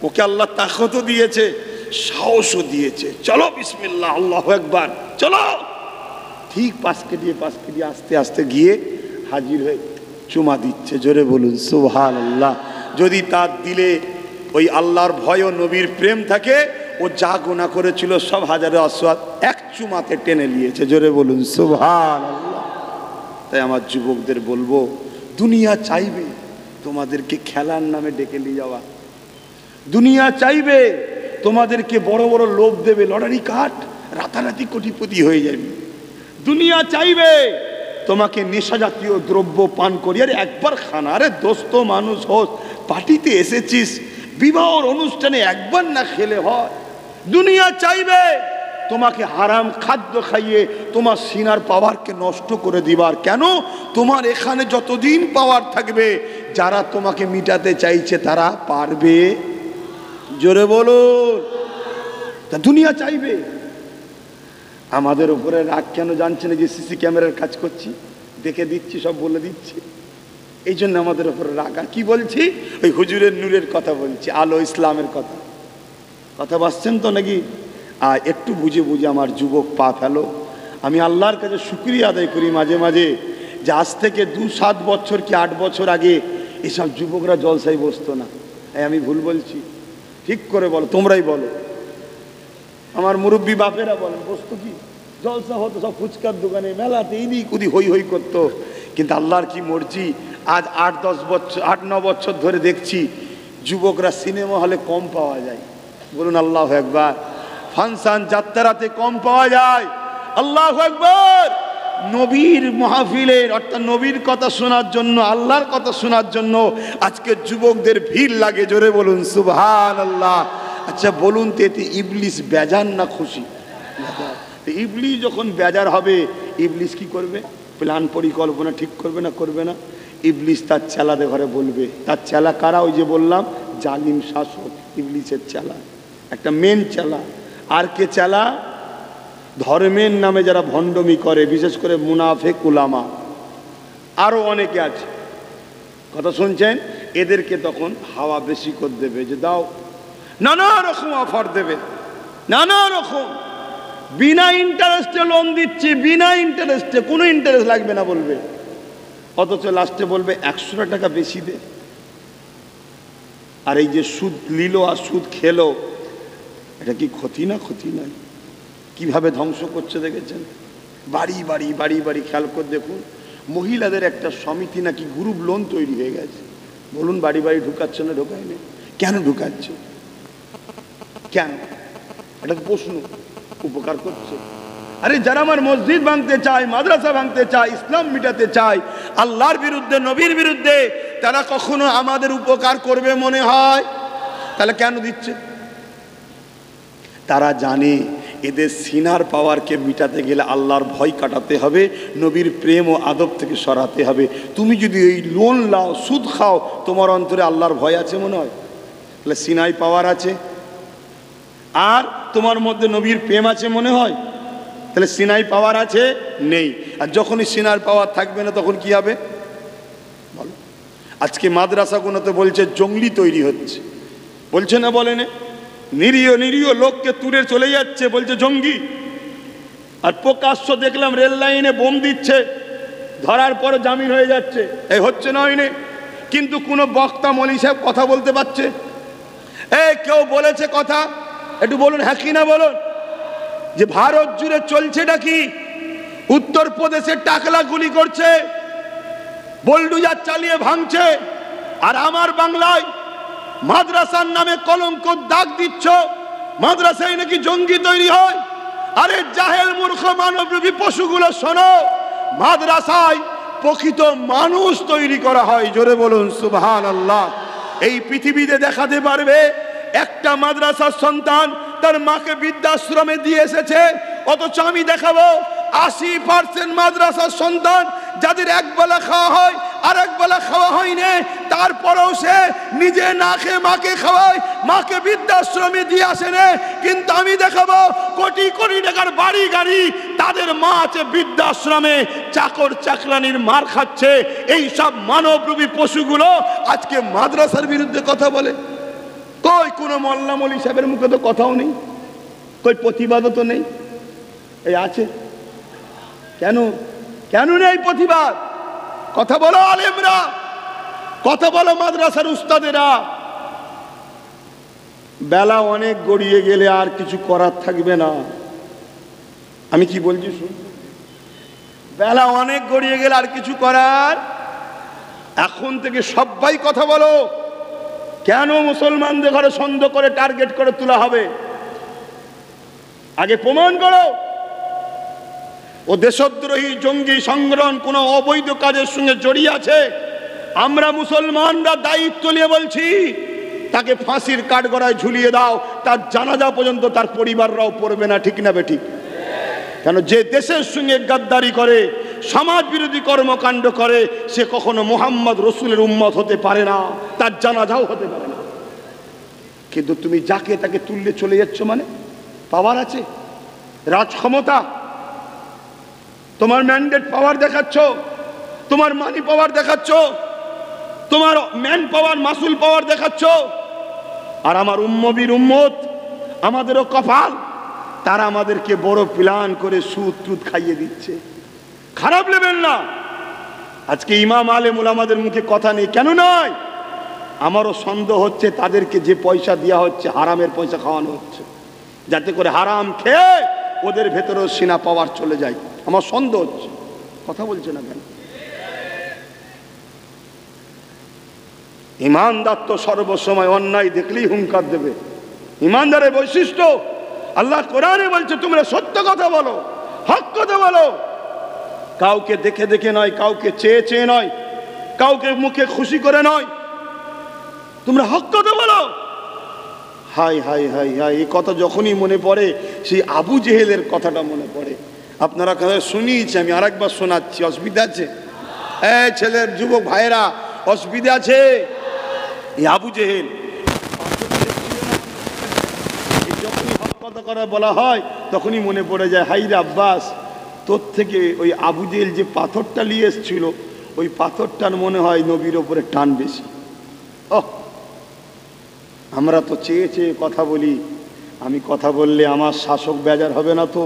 ওকে আল্লাহ তাকতও দিয়েছে, সাহসও দিয়েছে। চলো বিসমিল্লাহ, আল্লাহু আকবার, চলো। ঠিক পাশকে দিয়ে আস্তে আস্তে গিয়ে হাজির হয়ে চুমা দিচ্ছে। জোরে বলুন সুবহানাল্লাহ। যদি তার দিলে ওই আল্লাহর ভয় ও নবীর প্রেম থাকে, ও যা গুনাহ করেছিল সব হাজারে আসওয়াদ এক চুমাতে টেনে নিয়েছে। জোরে বলুন সুবহানাল্লাহ। তাই আমার যুবকদের বলবো, দুনিয়া চাইবে তোমাদেরকে খেলার নামে ডেকে নিয়ে যাওয়া। দুনিয়া চাইবে তোমাদেরকে বড় বড় লোভ দেবে, লটারি কাট, রাতারাতি কোটিপতি হয়ে যাবে। দুনিয়া চাইবে তোমাকে নেশা জাতীয় দ্রব্য পান করিয়ে, আরে একবার খানা, আরে দোস্ত মানুষ হোস, পার্টিতে এসেছিস, বিবাহর অনুষ্ঠানে একবার না খেলে হয়। দুনিয়া চাইবে তোমাকে হারাম খাদ্য খাইয়ে তোমার সিনার পাওয়ারকে নষ্ট করে দিবার। কেন? তোমার এখানে যতদিন পাওয়ার থাকবে, যারা তোমাকে মিটাতে চাইছে তারা পারবে। জোরে বলুন। তা দুনিয়া চাইবে। আমাদের উপরে রাগ কেন জানছে না? যে সিসি ক্যামেরার কাজ করছি, দেখে দিচ্ছি, সব বলে দিচ্ছি, এই জন্য আমাদের উপরে রাগ। আর কি বলছি? ওই হুজুরের নূরের কথা বলছি, আলো ইসলামের কথা। কথা বাসছেন তো নাকি? আর একটু বুঝে বুঝে আমার যুবক পা ফেলো। আমি আল্লাহর কাছে শুকরিয়া আদায় করি মাঝে মাঝে, যে আজ থেকে 2-7 বছর কি 8 বছর আগে এসব যুবকরা জলসায় বসতো না। আমি ভুল বলছি? ঠিক করে বলো, তোমরাই বলো। আমার মুরব্বী বাপেরা বলেন, বসতো কি? জলসা হতো সব ফুচকার দোকানে, মেলাতে, এদিক ওদিক হই হই করতো। কিন্তু আল্লাহর কি মর্জি, আজ 8-9 বছর ধরে দেখছি যুবকরা সিনেমা হলে কম পাওয়া যায়। বলুন আল্লাহু আকবার। ফাংশন যাত্রাতে কম পাওয়া যায়। আল্লাহু আকবার। নবীর মাহফিলের, অর্থাৎ নবীর কথা শোনার জন্য, আল্লাহর কথা শোনার জন্য আজকে যুবকদের ভিড় লাগে। জোরে বলুন সুবহানাল্লাহ। আচ্ছা বলুন তো, এতে ইবলিস বেজার না খুশি? ইবলিস যখন বেজার হবে, ইবলিস কি করবে? প্ল্যান পরিকল্পনা ঠিক করবে না? করবে না? ইবলিস তার চেলাদের ঘরে বলবে। তার চেলা কারা? ওই যে বললাম জালিম শাসক, ইবলিসের চেলা, একটা মেন চেলা। আর কে চেলা? ধর্মের নামে যারা ভণ্ডমি করে, বিশেষ করে মুনাফেক উলামা, আরো অনেকে আছে। কথা শুনছেন? এদেরকে তখন হাওয়া বেশি করে দেবে, যে দাও, নানা রকম অফার দেবে, নানা রকম, বিনা ইন্টারেস্টে লোন দিচ্ছি, বিনা ইন্টারেস্টে, কোনো ইন্টারেস্ট লাগবে না বলবে। অথচ লাস্টে বলবে 100 টাকা বেশি দে। আর এই যে সুদ নিল আর সুদ খেলো, এটা কি ক্ষতি না? ক্ষতি নয়? কিভাবে ধ্বংস করছে দেখেছেন? বাড়ি বাড়ি বাড়ি বাড়ি খেয়াল করে দেখুন, মহিলাদের একটা সমিতি নাকি গ্রুপ লোন তৈরি হয়ে গেছে। বলুন, বাড়ি বাড়ি ঢুকাচ্ছে না ঢুকায়নি? কেন ঢুকাচ্ছে? কেন? এটা তো প্রশ্ন। উপকার করছে। আরে যারা আমার মসজিদ ভাঙতে চায়, মাদ্রাসা ভাঙতে চায়, ইসলাম মিটাতে চায়, আল্লাহর বিরুদ্ধে, নবীর বিরুদ্ধে, তারা কখনো আমাদের উপকার করবে মনে হয়? তাহলে কেন দিচ্ছে? তারা জানে এদের সিনার পাওয়ারকে মিটাতে গেলে আল্লাহর ভয় কাটাতে হবে, নবীর প্রেম ও আদব থেকে সরাতে হবে। তুমি যদি এই লোন লাও, সুদ খাও, তোমার অন্তরে আল্লাহর ভয় আছে মনে হয়? তাহলে সিনাই পাওয়ার আছে, আর তোমার মধ্যে নবীর প্রেম আছে মনে হয়? তাহলে সিনাই পাওয়ার আছে? নেই। আর যখনই সিনার পাওয়ার থাকবে না তখন কি হবে বলো? আজকে মাদ্রাসাগুলোতে বলছে জঙ্গলি তৈরি হচ্ছে, বলছে না? বলে না? নিরীহ নিরীহ লোককে তুলে চলে যাচ্ছে, বলছে জঙ্গি। আর প্রকাশ্য দেখলাম রেল লাইনে বোম দিচ্ছে, ধরার পরে জামিন হয়ে যাচ্ছে। এই হচ্ছে না? হয়নি? কিন্তু কোনো বক্তা মৌলী সাহেব কথা বলতে পারছে? কেউ বলেছে কথা? একটু বলুন, হ্যাঁ কি না বলুন। যে ভারত জুড়ে চলছেটা কি? উত্তরপ্রদেশে টাকলা গুলি করছে, বোলডুজার চালিয়ে ভাঙছে, আর আমার বাংলায় মাদ্রাসার নামে কলঙ্ক দাগ দিচ্ছ। মাদ্রাসায় নাকি জঙ্গি তৈরি হয়। আরে জাহেল মূর্খ মানবরূপী পশুগুলো শোনো, মাদ্রাসায় প্রকৃত মানুষ তৈরি করা হয়। জোরে বলুন সুবহানাল্লাহ। এই পৃথিবীতে দেখাতে পারবে একটা মাদ্রাসার সন্তান তার মাকে বৃদ্ধাশ্রমে দিয়ে এসেছে? অথচ আমি দেখাবো 80% মাদ্রাসার সন্তান যাদের একবেলা খাওয়া হয় আর একবেলা খাওয়া হয়নি, তারপরেও সে নিজে না খেয়ে মাকে খাওয়ায়, মাকে বৃদ্ধাশ্রমে দিয়ে আসে না। কিন্তু আমি দেখাবো কোটি কোটি টাকার বাড়ি গাড়ি, তাদের মা আছে বৃদ্ধাশ্রমে, চাকর চাকরানির মার খাচ্ছে। এই সব মানবরূপী পশুগুলো আজকে মাদ্রাসার বিরুদ্ধে কথা বলে। কই কোনো মোল্লা মৌলী সাহেবের মুখে তো কথাও নেই, কই প্রতিবাদও তো নেই। এই আছে কেন? কেন নেই প্রতিবাদ? কথা বলো আলেমরা, কথা বলো মাদ্রাসার উস্তাদেরা। বেলা অনেক গড়িয়ে গেলে আর কিছু করার থাকবে না। আমি কি বলছি শুন, বেলা অনেক গড়িয়ে গেলে আর কিছু করার, এখন থেকে সবাই কথা বলো। কেন মুসলমানদের ঘরে সন্দেহ করে টার্গেট করে তোলা হবে? আগে প্রমাণ করো ও দেশদ্রোহী জঙ্গি সংগঠন কোন অবৈধ কাজের সঙ্গে জড়িয়ে আছে। আমরা মুসলমানরা দায়িত্ব নিয়ে বলছি তাকে ফাঁসির কাঠগড়ায় ঝুলিয়ে দাও, তার জানাজা পর্যন্ত তার পরিবাররাও পড়বে না। ঠিক না বেঠিক? কেন? যে দেশের সঙ্গে গাদ্দারি করে, সমাজ বিরোধী কর্মকাণ্ড করে, সে কখনো মুহাম্মদ রসুলের উম্মত হতে পারে না, তার জানাজাও হতে পারে না। কিন্তু তুমি যাকে তাকে তুললে চলে যাচ্ছ, মানে পাওয়ার আছে, রাজ ক্ষমতা, তোমার ম্যান্ডেট পাওয়ার দেখাচ্ছ, তোমার মানি পাওয়ার দেখাচ্ছ, তোমার ম্যান পাওয়ার, মাসুল পাওয়ার দেখাচ্ছ। আর আমার উম্মবির উম্মত, আমাদেরও কপাল, তারা আমাদেরকে বড় প্ল্যান করে সুদ টুদ খাইয়ে দিচ্ছে। খারাপ নেবেন না। আজকে ইমাম আলেম ওলামাদের মুখে কথা নেই, কেন নয়? আমারও সন্দেহ হচ্ছে তাদেরকে যে পয়সা দেওয়া হচ্ছে হারামের পয়সা খাওয়ানো হচ্ছে, যাতে করে হারাম খেয়ে ওদের ভেতরেও সিনা পাওয়ার চলে যায়। আমার সন্দেহ হচ্ছে। কথা বলছে না কেন? ইমানদার তো সর্বসময় অন্যায় দেখলেই হুঙ্কার দেবে। ইমানদারের বৈশিষ্ট্য আল্লাহ কোরআনে বলছে তোমরা সত্য কথা বলো, হক কথা বলো। কাউকে দেখে দেখে নয়, কাউকে চেয়ে চেয়ে নয়, কাউকে মুখে খুশি করে নয়, তোমরা হক কথা বলো। হাই হাই হাই হাই, এই কথা যখনই মনে পড়ে সেই আবু জেহেলের কথাটা মনে পড়ে। আপনারা কথা শুনিয়েছি, আমি আরেকবার শোনাচ্ছি। অসুবিধা আছে? ছেলের যুবক ভাইয়েরা, অসুবিধা আছে? এই আবু জেহেল যখনই হক কথা করা বলা হয় তখনই মনে পড়ে যায়, হাই রে আব্বাস, তোর থেকে ওই আবু জেহেল যে পাথরটা নিয়ে এসেছিল, ওই পাথরটার মনে হয় নবীর ওপরে টান বেশি। আমরা তো চেয়ে চেয়ে কথা বলি, আমি কথা বললে আমার শাসক বেজার হবে না তো?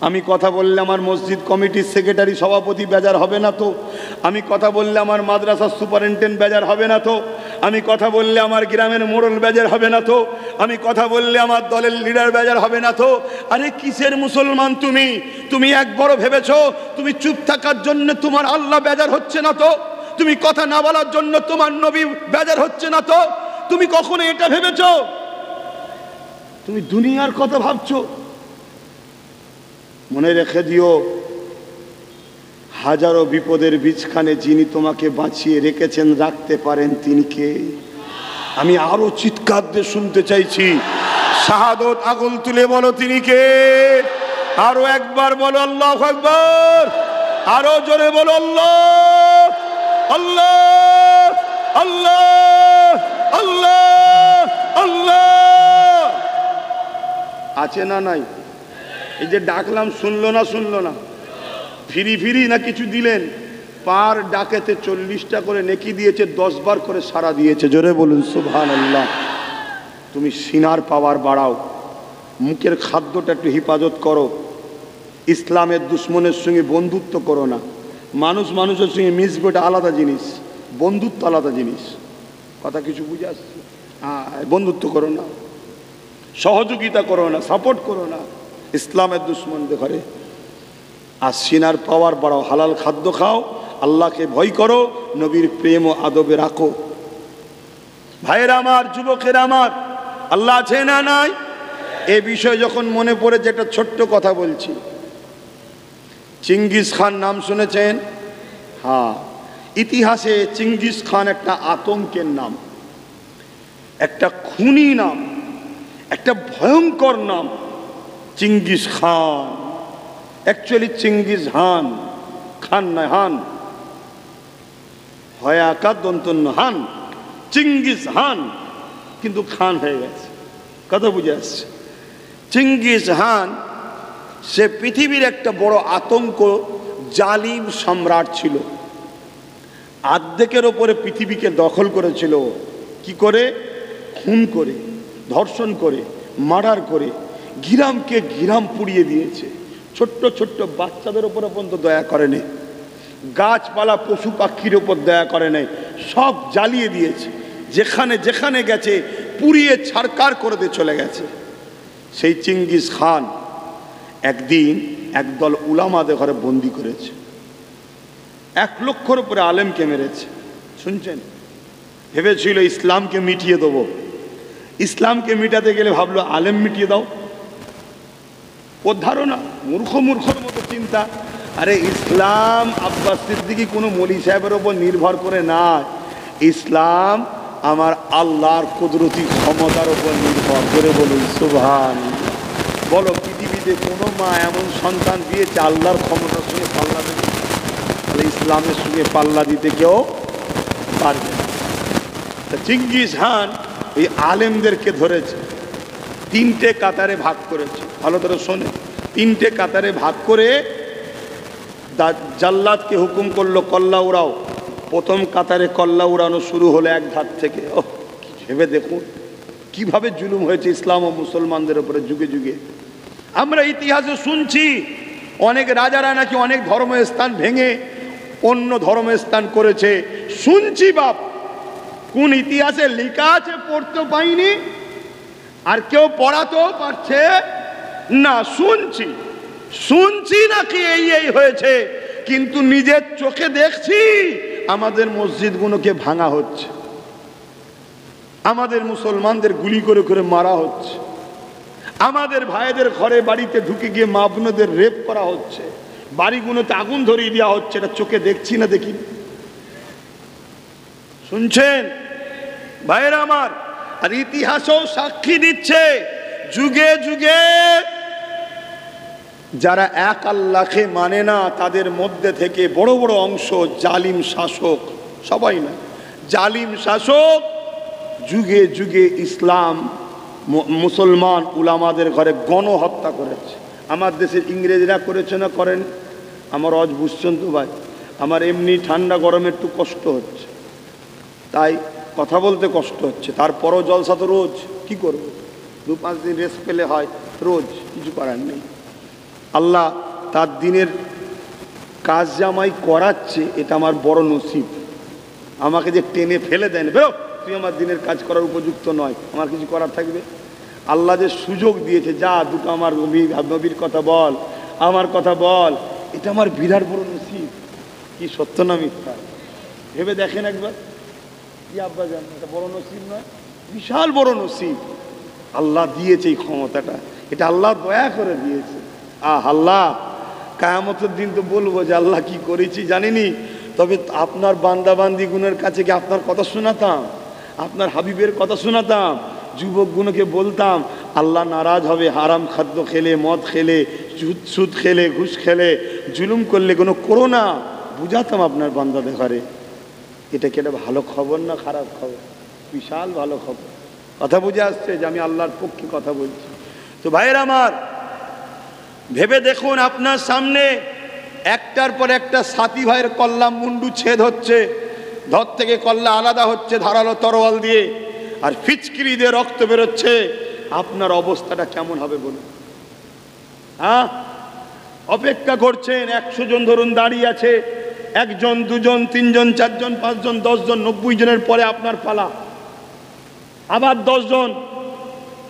আমি কথা বললে আমার মসজিদ কমিটির সেক্রেটারি সভাপতি বেজার হবে না তো? আমি কথা বললে আমার মাদ্রাসার সুপারিনটেন্ডেন্ট বেজার হবে না তো? আমি কথা বললে আমার গ্রামের মোড়ল বেজার হবে না তো? আমি কথা বললে আমার দলের লিডার বেজার হবে না তো? আরে কিসের মুসলমান তুমি? তুমি একবারও ভেবেছো তুমি চুপ থাকার জন্য তোমার আল্লাহ বেজার হচ্ছে না তো? তুমি কথা না বলার জন্য তোমার নবী বেজার হচ্ছে না তো? তুমি কখনো এটা ভেবেছো? তুমি দুনিয়ার কথা ভাবছো। মনে রেখে দিও, হাজারো বিপদের বীজখানে যিনি তোমাকে বাঁচিয়ে রেখেছেন, রাখতে পারেন, তিনি কে? আমি আরো চিৎকার দিয়ে শুনতে চাইছি, শাহাদত আগুন তুলে বলো তিনি কে? আরো একবার বলো আল্লাহু আকবার, আরো জোরে বলো আল্লাহ আল্লাহ আল্লাহ আল্লাহ আল্লাহ। আছে না নাই? এই যে ডাকলাম শুনলো না? শুনলো না? ফিরি ফিরি না কিছু দিলেন? পার ডাকেতে 40টা করে নেকি দিয়েছে, 10 বার করে সাড়া দিয়েছে। জোরে বলুন সুবহানাল্লাহ। তুমি সিনার পাওয়ার বাড়াও, মুখের খাদ্যটা একটু হেফাজত করো, ইসলামের দুশ্মনের সঙ্গে বন্ধুত্ব করো না। মানুষ মানুষের সঙ্গে মিশবে, ওটা আলাদা জিনিস, বন্ধুত্ব আলাদা জিনিস। কথা কিছু বুঝে আসছে? হ্যাঁ, বন্ধুত্ব করো না, সহযোগিতা করো না, সাপোর্ট করো না ইসলামের দুশ্মনদের ঘরে। আর সিনার পাওয়ার বাড়াও, হালাল খাদ্য খাও, আল্লাহকে ভয় করো, নবীর প্রেম ও আদবে রাখো। ভাইয়েরা আমার, যুবকেরা আমার, আল্লাহ আছে না নাই? এ বিষয়ে যখন মনে পড়েছে একটা ছোট্ট কথা বলছি। চিঙ্গিস খান নাম শুনেছেন? হ্যাঁ, ইতিহাসে চিঙ্গিস খান একটা আতঙ্কের নাম, একটা খুনি নাম, একটা ভয়ঙ্কর নাম। চিঙ্গিস খান, অ্যাকচুয়ালি চিঙ্গিস হান, খান নয়, হান, হয় আকার দন্তন্য হান, চিঙ্গিস হান, কিন্তু খান হয়ে গেছে। কথা বুঝে আসছে? চিঙ্গিস হান সে পৃথিবীর একটা বড় আতঙ্ক, জালিম সম্রাট ছিল। অর্ধেকের ওপরে পৃথিবীকে দখল করেছিল। কি করে? খুন করে, ধর্ষণ করে, মার্ডার করে, গিরামকে গিরাম পুড়িয়ে দিয়েছে। ছোট্ট ছোট্ট বাচ্চাদের ওপরে পর্যন্ত দয়া করে নেই, গাছপালা পশু পাখির ওপর দয়া করে নেই, সব জ্বালিয়ে দিয়েছে। যেখানে যেখানে গেছে পুড়িয়ে ছারকার করে দিয়ে চলে গেছে। সেই চিঙ্গিস খান একদিন একদল উলামাদের ঘরে বন্দি করেছে, 1 লক্ষর উপরে আলেমকে মেরেছে। শুনছেন? ভেবেছিল ইসলামকে মিটিয়ে দেবো। ইসলামকে মিটাতে গেলে ভাবলো আলেম মিটিয়ে দাও। ওর ধারণা, মূর্খর মতো চিন্তা। আরে ইসলাম আব্বাস সিদ্দিকী কোনো মৌলী সাহেবের ওপর নির্ভর করে না। ইসলাম আমার আল্লাহর কুদরতি ক্ষমতার ওপর নির্ভর করে। বলুন সুবহানাল্লাহ। বলো, পৃথিবীতে কোনো মা এমন সন্তান দিয়েছে আল্লাহর ক্ষমতার সঙ্গে পাল্লা দেবে? তাহলে ইসলামের সঙ্গে পাল্লা দিতে কেউ পারবে না। চিঙ্গিস খান এই আলেমদেরকে ধরেছে, 3টে কাতারে ভাগ করেছে। ভালো করে শোনে, 3টে কাতারে ভাগ করে জাল্লাদকে হুকুম করলো কল্লা উড়াও। প্রথম কাতারে কল্লা উড়ানো শুরু হলো এক ধার থেকে। ভেবে দেখুন কিভাবে জুলুম হয়েছে ইসলাম ও মুসলমানদের উপরে যুগে যুগে। আমরা ইতিহাসে শুনছি অনেক রাজারা নাকি অনেক ধর্মস্থান ভেঙে অন্য ধর্মস্থান করেছে। শুনছি বাপ, কোন ইতিহাসে লেখা আছে পড়তে পাইনি, আর কেউ পড়াতেও পারছে না। শুনছি নাকি এই হয়েছে, কিন্তু নিজের চোখে দেখছি আমাদের মসজিদগুলোকে ভাঙা হচ্ছে, আমাদের মুসলমানদের গুলি করে করে মারা হচ্ছে, আমাদের ভাইদের ঘরে বাড়িতে ঢুকে গিয়ে মা বোনদের রেপ করা হচ্ছে, বাড়িগুলোতে আগুন ধরিয়ে দেওয়া হচ্ছে। এটা চোখে দেখছি না দেখি? শুনছেন ভাইয়েরা আমার? আর ইতিহাসও সাক্ষী দিচ্ছে, যুগে যুগে যারা এক আল্লাহকে মানে না তাদের মধ্যে থেকে বড় বড় অংশ জালিম শাসক, সবাই না, জালিম শাসক যুগে যুগে ইসলাম মুসলমান উলামাদের ঘরে গণহত্যা করেছে। আমার দেশের ইংরেজরা করেছে না করেন? আমার অজ বুঝছেন তো ভাই? আমার এমনি ঠান্ডা গরমে একটু কষ্ট হচ্ছে, তাই কথা বলতে কষ্ট হচ্ছে। তারপরও জলসা তো রোজ, কি করব? 2-5 দিন রেস্ট পেলে হয়, রোজ কিছু করার নেই। আল্লাহ তার দিনের কাজ যে আমায় করাচ্ছে, এটা আমার বড় নসিব। আমাকে যে টেনে ফেলে দেন, বেরো তুই আমার দিনের কাজ করার উপযুক্ত নয়, আমার কিছু করার থাকবে। আল্লাহ যে সুযোগ দিয়েছে, যা দুটো আমার নবীর কথা বল, আমার কথা বল, এটা আমার বিরাট বড় নসিব। কি সত্য না মিথ্যা ভেবে দেখেন একবার। কি আব্বা জান, এটা বড় নসিব নয়? বিশাল বড় নসিব আল্লাহ দিয়েছে এই ক্ষমতাটা, এটা আল্লাহ দয়া করে দিয়েছে। আল্লাহ কিয়ামতের দিন তো বলবো যে আল্লাহ কি করেছি জানিনি, তবে আপনার বান্দাবান্দি গুণের কাছে কি আপনার কথা শোনাতাম, আপনার হাবিবের কথা শোনাতাম, যুবকগুলোকে বলতাম আল্লাহ নারাজ হবে, হারাম খাদ্য খেলে, মদ খেলে, সুদ খেলে, ঘুষ খেলে, জুলুম করলে কোনো করো না, বুঝাতাম আপনার বান্দাদের ঘরে। এটা কি একটা ভালো খবর না খারাপ খবর? বিশাল ভালো খবর। কথা বুঝে আসছে যে আমি আল্লাহর পক্ষে কথা বলছি। তো ভাইয়ের আমার, ভেবে দেখুন আপনার সামনে একটার পর একটা সাথী ভাইয়ের কল্লা মুন্ডু ছেদ হচ্ছে, ধর থেকে কল্লা আলাদা হচ্ছে ধারালো তরোয়াল দিয়ে, আর ফিচকিরি দিয়ে রক্ত বেরোচ্ছে। আপনার অবস্থাটা কেমন হবে বলুন? হ্যাঁ, অপেক্ষা করছেন, 100 জন ধরুন দাঁড়িয়ে আছে, 1 জন 2 জন 3 জন 4 জন 5 জন 10 জন, 90 জনের পরে আপনার পালা, আবার 10 জন,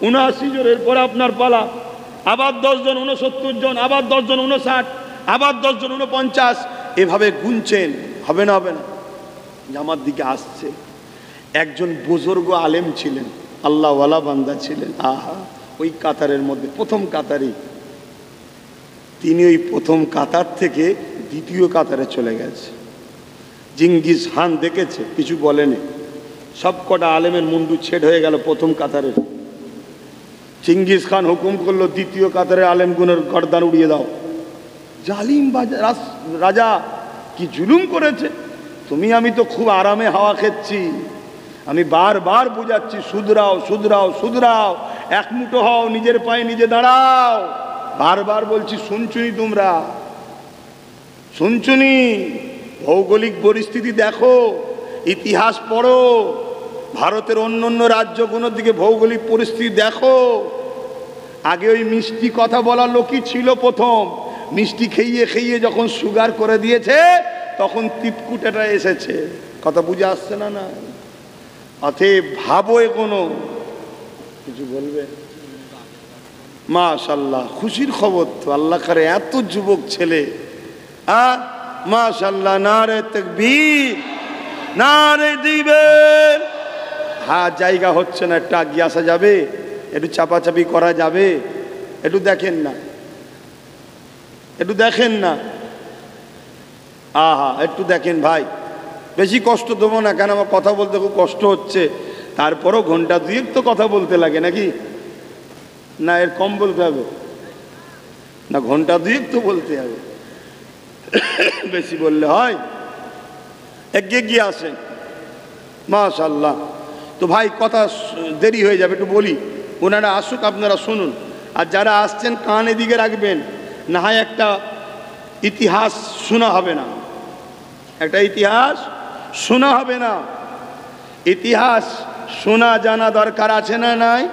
79 জনের পরে আপনার পালা, আবার 10 জন 69 জন, আবার 10 জন 59, আবার 10 জন 49, এভাবে গুনছেন। হবে না? হবে না? আমার দিকে আসছে একজন বুজুর্গ আলেম ছিলেন, আল্লাহওয়ালা বান্দা ছিলেন। আহা, ওই কাতারের মধ্যে প্রথম কাতারই তিনি, ওই প্রথম কাতার থেকে দ্বিতীয় কাতারে চলে গেছে। জিঙ্গিস খান দেখেছে, কিছু বলেনি, সব কটা আলেমের মুন্ডু ছেদ হয়ে গেল প্রথম কাতারের। জিঙ্গিস খান হুকুম করলো দ্বিতীয় কাতারের আলেমগুনের গর্দান উড়িয়ে দাও। জালিম রাজা কি জুলুম করেছে! তুমি আমি তো খুব আরামে হাওয়া খেচ্ছি, আমি বারবার বুঝাচ্ছি শুধরাও শুধরাও শুধরাও, এক মুঠো হও, নিজের পায়ে নিজে দাঁড়াও, বারবার বলছি, শুনছুনি তোমরা? শুনছুনি? ভৌগোলিক পরিস্থিতি দেখো, ইতিহাস পড়ো, ভারতের অন্য অন্য রাজ্যগুলোর দিকে ভৌগোলিক পরিস্থিতি দেখো। আগে ওই মিষ্টি কথা বলা লোকই ছিল প্রথম, মিষ্টি খেয়ে খেয়ে যখন সুগার করে দিয়েছে তখন তিতকুটাটা এসেছে। কথা বুঝে আসছে না? না, অতএব ভাবো, কোনো কিছু বলবে? মাশাআল্লাহ, খুশির খবর তো, আল্লাহ করে এত যুবক ছেলে। মাশাআল্লাহ, নারে তাকবীর, নারে দিবেন। হ্যাঁ, জায়গা হচ্ছে না, একটু আগিয়ে আসা যাবে? একটু চাপাচাপি করা যাবে? একটু দেখেন না, একটু দেখেন না। আহা, একটু দেখেন ভাই, বেশি কষ্ট দেবো না, কেন আমার কথা বলতে খুব কষ্ট হচ্ছে। তারপরও ঘন্টা 2 তো কথা বলতে লাগে নাকি? না, এর কম বলতে হবে না? ঘন্টা 2 তো বলতে হবে, বেশি বললে হয়? এগিয়ে গিয়ে আসেন। মাশাআল্লাহ। তো ভাই, কথা দেরি হয়ে যাবে, একটু বলি, ওনারা আসুক, আপনারা শুনুন। আর যারা আসছেন কান এদিকে রাখবেন, না হয় একটা ইতিহাস শোনা হবে না, একটা ইতিহাস শোনা হবে না। ইতিহাস শোনা জানা দরকার আছে না নাই?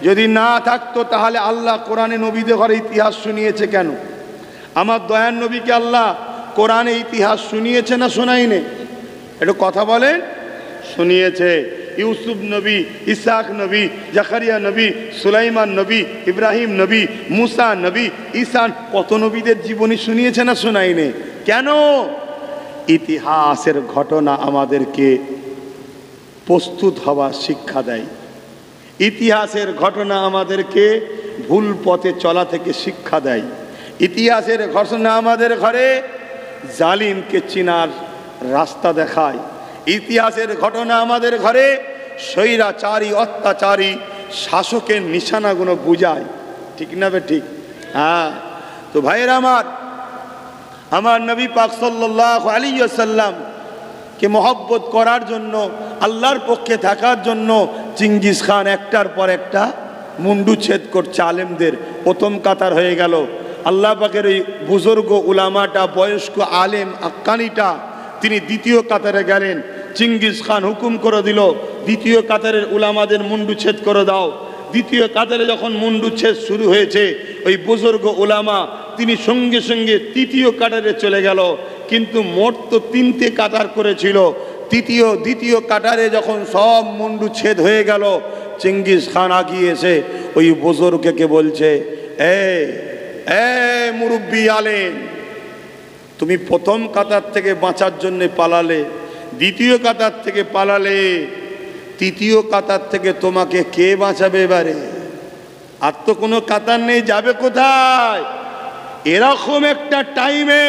যদি না থাকতো তাহলে আল্লাহ কোরআনে নবীদের ঘরে ইতিহাস শুনিয়েছে কেন? আমার দয়ার নবীকে আল্লাহ কোরআনে ইতিহাস শুনিয়েছে না শোনায়নি? একটু কথা বলেন। শুনিয়েছে। ইউসুফ নবী, ইসাক নবী, জাকারিয়া নবী, সুলাইমান নবী, ইব্রাহিম নবী, মুসা নবী, ঈসা, কত নবীদের জীবনী শুনিয়েছে না শোনায়নি? কেন? ইতিহাসের ঘটনা আমাদেরকে প্রস্তুত হওয়ার শিক্ষা দেয়। ইতিহাসের ঘটনা আমাদেরকে ভুল পথে চলা থেকে শিক্ষা দেয়। ইতিহাসের ঘটনা আমাদের ঘরে জালিমকে চিনার রাস্তা দেখায়। ইতিহাসের ঘটনা আমাদের ঘরে স্বৈরাচারী, অত্যাচারী শাসকের নিশানাগুলো বুঝায়। ঠিক না বে ঠিক? হ্যাঁ। তো ভাইয়েরা আমার নবী পাক সাল্লাল্লাহু আলাইহি ওয়াসাল্লাম কে মহব্বত করার জন্য, আল্লাহর পক্ষে থাকার জন্য চিঙ্গিস খান একটার পর একটা মুন্ডু ছেদ করছে আলেমদের। প্রথম কাতার হয়ে গেল। আল্লাহ পাকের এই বুজুর্গ উলামাটা, বয়স্ক আলেম আক্কানিটা, তিনি দ্বিতীয় কাতারে গেলেন। চিঙ্গিস খান হুকুম করে দিল, দ্বিতীয় কাতারের উলামাদের মুন্ডু ছেদ করে দাও। দ্বিতীয় কাতারে যখন মুন্ডুচ্ছেদ শুরু হয়েছে, ওই বুজুর্গ ওলামা তিনি সঙ্গে সঙ্গে তৃতীয় কাতারে চলে গেল। কিন্তু মোট তো 3টে কাতার করেছিল। দ্বিতীয় কাতারে যখন সব মুন্ডুচ্ছেদ হয়ে গেল, চেঙ্গিস খান আগিয়ে এসে ওই বুজুর্গকে বলছে, মুরব্বি আলেম, তুমি প্রথম কাতার থেকে বাঁচার জন্য পালালে, দ্বিতীয় কাতার থেকে পালালে, তৃতীয় কাতার থেকে তোমাকে কে বাঁচাবে এবারে? আর তো কোনো কাতার নেই, যাবে কোথায়? এরকম একটা টাইমে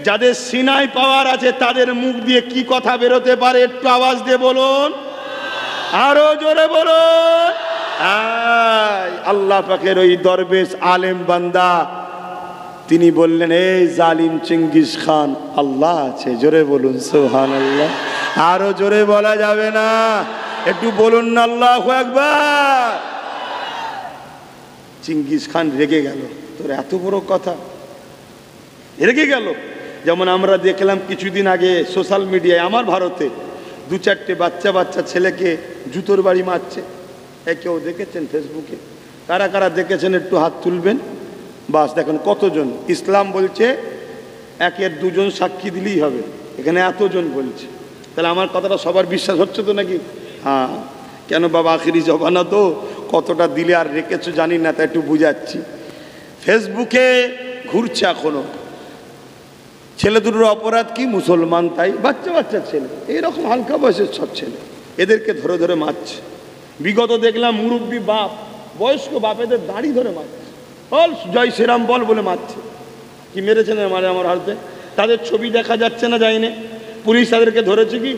যাদের সিনাই পাওয়ার আছে তাদের মুখ দিয়ে কি কথা বেরোতে পারে? একটু আওয়াজ দিয়ে বলুন, আরো জোরে বলুন। আল্লাহ পাকের ওই দরবেশ আলেম বান্দা তিনি বললেন, এই জালিম চেঙ্গিস খান, আল্লাহ আছে, জোরে বলুন সুবহানাল্লাহ। আরো জোরে বলা যাবে না? একটু বলুন না আল্লাহু আকবার। চেঙ্গিস খান রেগে গেল, তোর এত বড় কথা, রেগে গেল। যেমন আমরা দেখলাম কিছুদিন আগে সোশ্যাল মিডিয়ায়, আমার ভারতে 2-4টে বাচ্চা ছেলেকে জুতোর বাড়ি মারছে। কেউ দেখেছেন ফেসবুকে? কারা কারা দেখেছেন একটু হাত তুলবেন। বাস দেখেন কতজন। ইসলাম বলছে 1-2 সাক্ষী দিলেই হবে, এখানে এতজন বলছে। তাহলে আমার কথাটা সবার বিশ্বাস হচ্ছে তো নাকি? হ্যাঁ, কেন বাবা, আখিরি জবানা তো, কতটা দিলে আর রেখেছো জানি না, তাই একটু বুঝাচ্ছি। ফেসবুকে ঘুরছে এখনো, ছেলে দুটোর অপরাধ কি? মুসলমান তাই, বাচ্চা ছেলে, এইরকম হালকা বয়সের সব ছেলে, এদেরকে ধরে ধরে মারছে। বিগত দেখলাম মুরব্বী বাপ, বয়স্ক বাপেদের দাড়ি ধরে মারছে, বল জয় শ্রীরাম বল বলে মারছে। কি মেরেছেন আমার হাতে? তাদের ছবি দেখা যাচ্ছে না, যায়নি। পুলিশ তাদেরকে ধরেছে কি?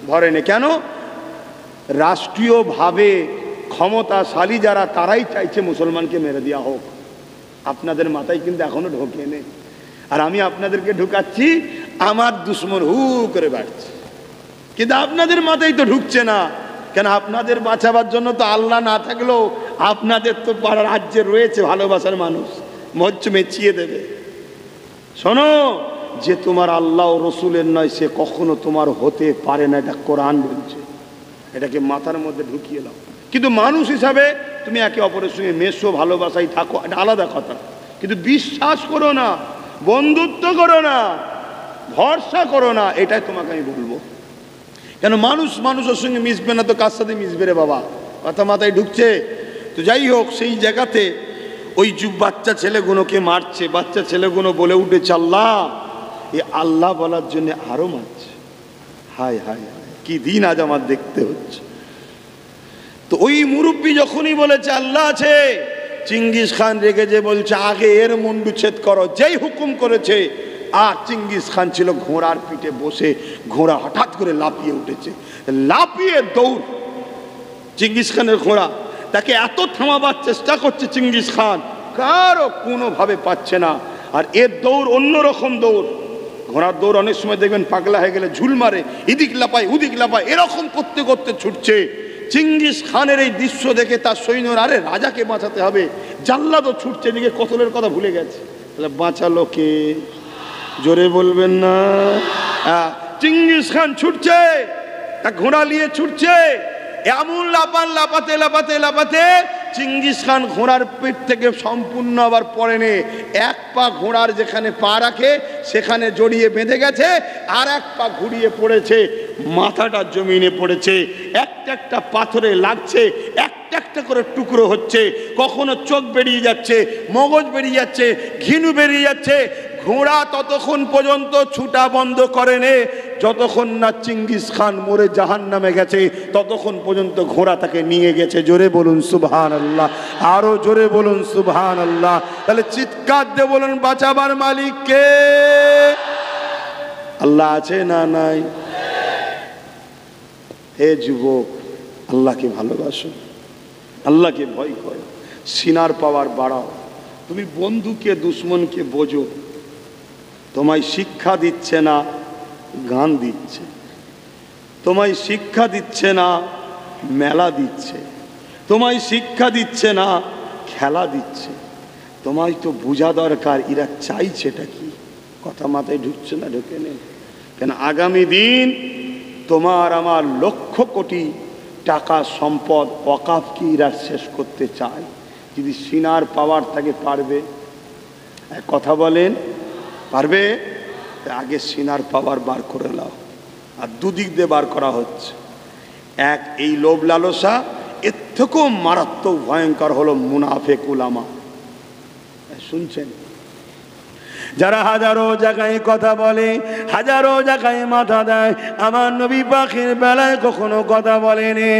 ধরেনি। কেন? রাষ্ট্রীয়ভাবে ক্ষমতাশালী যারা, তারাই চাইছে মুসলমানকে মেরে দেওয়া হোক। আপনাদের মাথায় কিন্তু এখনো ঢোকে নেই। আর আমি আপনাদেরকে ঢুকাচ্ছি, আমার দুশ্মন হু করে বাড়ছে, কিন্তু আপনাদের মাথায় তো ঢুকছে না। কেন? আপনাদের বাঁচাবার জন্য তো আল্লাহ না থাকলেও আপনাদের তো পাড়া রাজ্যে রয়েছে ভালোবাসার মানুষ, মজ্জ মেচিয়ে দেবে। শোনো, যে তোমার আল্লাহ ও রসুলের নয় সে কখনো তোমার হতে পারে না, এটা কোরআন বলছে। এটাকে মাথার মধ্যে ঢুকিয়ে দাও। কিন্তু মানুষ হিসাবে তুমি একে অপরের সঙ্গে মেশো, ভালোবাসায় থাকো, এটা আলাদা কথা। কিন্তু বিশ্বাস করো না, বন্ধুত্ব করো না, ভরসা করো না, এটাই তোমাকে আমি বলবো। কেন? মানুষের সঙ্গে মিশবে না তো কার সাথে মিশবে রে বাবা? কথা মাথায় ঢুকছে তো? যাই হোক, সেই জায়গাতে ওই বাচ্চা ছেলেগুলোকে মারছে। বাচ্চা ছেলেগুলো বলে উঠেছে, আল্লাহ, এ আল্লাহ বলার জন্য আরো মারছে। হায় হায় হায়, কি দিন আজ আমার দেখতে হচ্ছে। তো ওই মুরব্বী যখনই বলেছে আল্লাহ আছে, চেঙ্গিস খান রেগে যে বলছে, আগে এর মুন্ডুচ্ছেদ করো। যেই হুকুম করেছে, আর চেঙ্গিস খান ছিল ঘোড়ার পিঠে বসে, ঘোড়া হঠাৎ করে লাফিয়ে উঠেছে, লাফিয়ে দৌড়। চেঙ্গিস খানের ঘোড়া, তাকে এত থামাবার চেষ্টা করছে চেঙ্গিস খান, কারো কোনোভাবে পাচ্ছে না। আর এর দৌড় অন্যরকম দৌড়। ঘোড়ার দৌড় অনেক সময় দেখবেন পাগলা হয়ে গেলে ঝুল মারে, এদিক লাপায় ওদিক লাপায়, এরকম করতে করতে ছুটছে। চেঙ্গিস খানের এই দৃশ্য দেখে তার সৈন্যরা, আরে রাজাকে বাঁচাতে হবে, জাল্লাদও ছুটছে, এদিকে কতলের কথা ভুলে গেছে। তাহলে বাঁচালো কে? জোরে বলবেন না? চেঙ্গিস খান ছুটছে, এক ঘোড়া নিয়ে ছুটছে, এমন লাপাতে চেঙ্গিস খান ঘোড়ার পিঠ থেকে সম্পূর্ণ আবার পড়েনি। এক পা ঘোড়ার যেখানে পা রাখে সেখানে জড়িয়ে বেঁধে গেছে, আর এক পা ঘুরিয়ে পড়েছে, মাথাটা জমিনে পড়েছে, একটা পাথরে লাগছে, একটা করে টুকরো হচ্ছে, কখনো চোখ বেরিয়ে যাচ্ছে, মগজ বেরিয়ে যাচ্ছে, ঘিনু বেরিয়ে যাচ্ছে। ঘোড়া ততক্ষণ পর্যন্ত ছুটা বন্ধ করেনি যতক্ষণ না চেঙ্গিস খান মরে জাহান্নামে গেছে, ততক্ষণ পর্যন্ত ঘোড়া তাকে নিয়ে গেছে। জোরে বলুন সুবহানাল্লাহ, আরো জোরে বলুন সুবহানাল্লাহ। তাহলে চিৎকার দিয়ে বলুন, বাঁচাবার মালিক কে? আল্লাহ আছে না নাই? হে যুবক, আল্লাহকে ভালোবাসো, আল্লাহকে ভয় করো, সিনার পাওয়ার বাড়াও। তুমি বন্ধুকে দুশ্মনকে বোঝো। তোমায় শিক্ষা দিচ্ছে না, গান দিচ্ছে। তোমায় শিক্ষা দিচ্ছে না, মেলা দিচ্ছে। তোমায় শিক্ষা দিচ্ছে না, খেলা দিচ্ছে। তোমায় তো বোঝা দরকার এরা চাইছেটা কি। কথা মাথায় ঢুকছে না? ঢুকে নেই। কেন? আগামী দিন তোমার আমার লক্ষ কোটি টাকা সম্পদ ওয়াকাফ কি এরা শেষ করতে চায়? যদি সিনার পাওয়ার থাকে পারবে? কথা বলেন, পারবে? আগে সিনার পাওয়ার বার করে নাও। আর দুদিক দিয়ে বার করা হচ্ছে। এক, এই লোভ লালসা, এর থেকেও মারাত্মক ভয়ঙ্কর হলো মুনাফেক উলামা। শুনছেন? যারা হাজারো জায়গায় কথা বলে, হাজারো জায়গায় মাথা দেয়, আমার নবী পাকের বেলায় কখনো কথা বলেনি।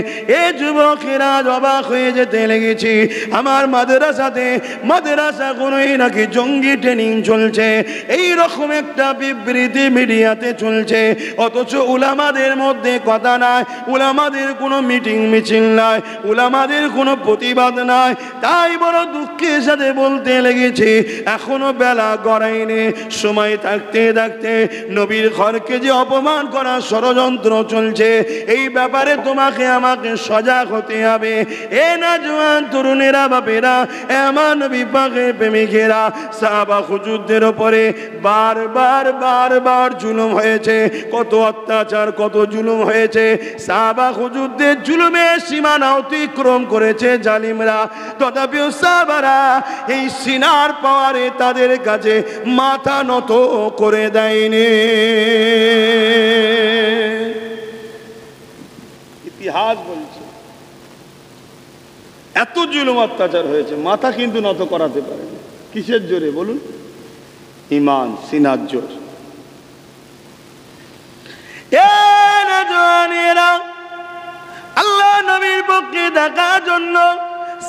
এ যুবকেরা অবাক হয়ে যেতে লেগেছি। আমার মাদ্রাসাগুলোই নাকি জঙ্গি ট্রেনিং চলছে, এই রকম একটা বিবৃতি মিডিয়াতে চলছে। অথচ উলামাদের মধ্যে কথা নাই, উলামাদের কোনো মিটিং মিছিল নাই, উলামাদের কোনো প্রতিবাদ নাই। তাই বড় দুঃখের সাথে বলতে লেগেছি, এখনো বেলা গড়াই সময় থাকতে থাকতে নবীর ঘরকে যে অপমান করার ষড়যন্ত্র চলছে, এই ব্যাপারে তোমাকে আমাকে সজাগ হতে হবে। এ না জওয়ান তরুণেরা, বাপেরা, আমার নবী পাকের প্রেমিকেরা, সাহাবা হুজুরদের উপরে বারবার জুলুম হয়েছে। কত অত্যাচার, কত জুলুম হয়েছে। সাহাবা হুজুরদের জুলুমের সীমানা অতিক্রম করেছে জালিমরা। তথাপিও সাহাবারা এই সিনার পাওয়ারে তাদের কাছে মাথা নত করে দেয়নি। ইতিহাস বলছে এত জুলুম অত্যাচার হয়েছে, মাথা কিন্তু নত করাতে পারেনি। কিসের জোরে বলুন? ঈমান, সিনার জোর। আল্লাহ নবীর পক্ষে থাকার জন্য,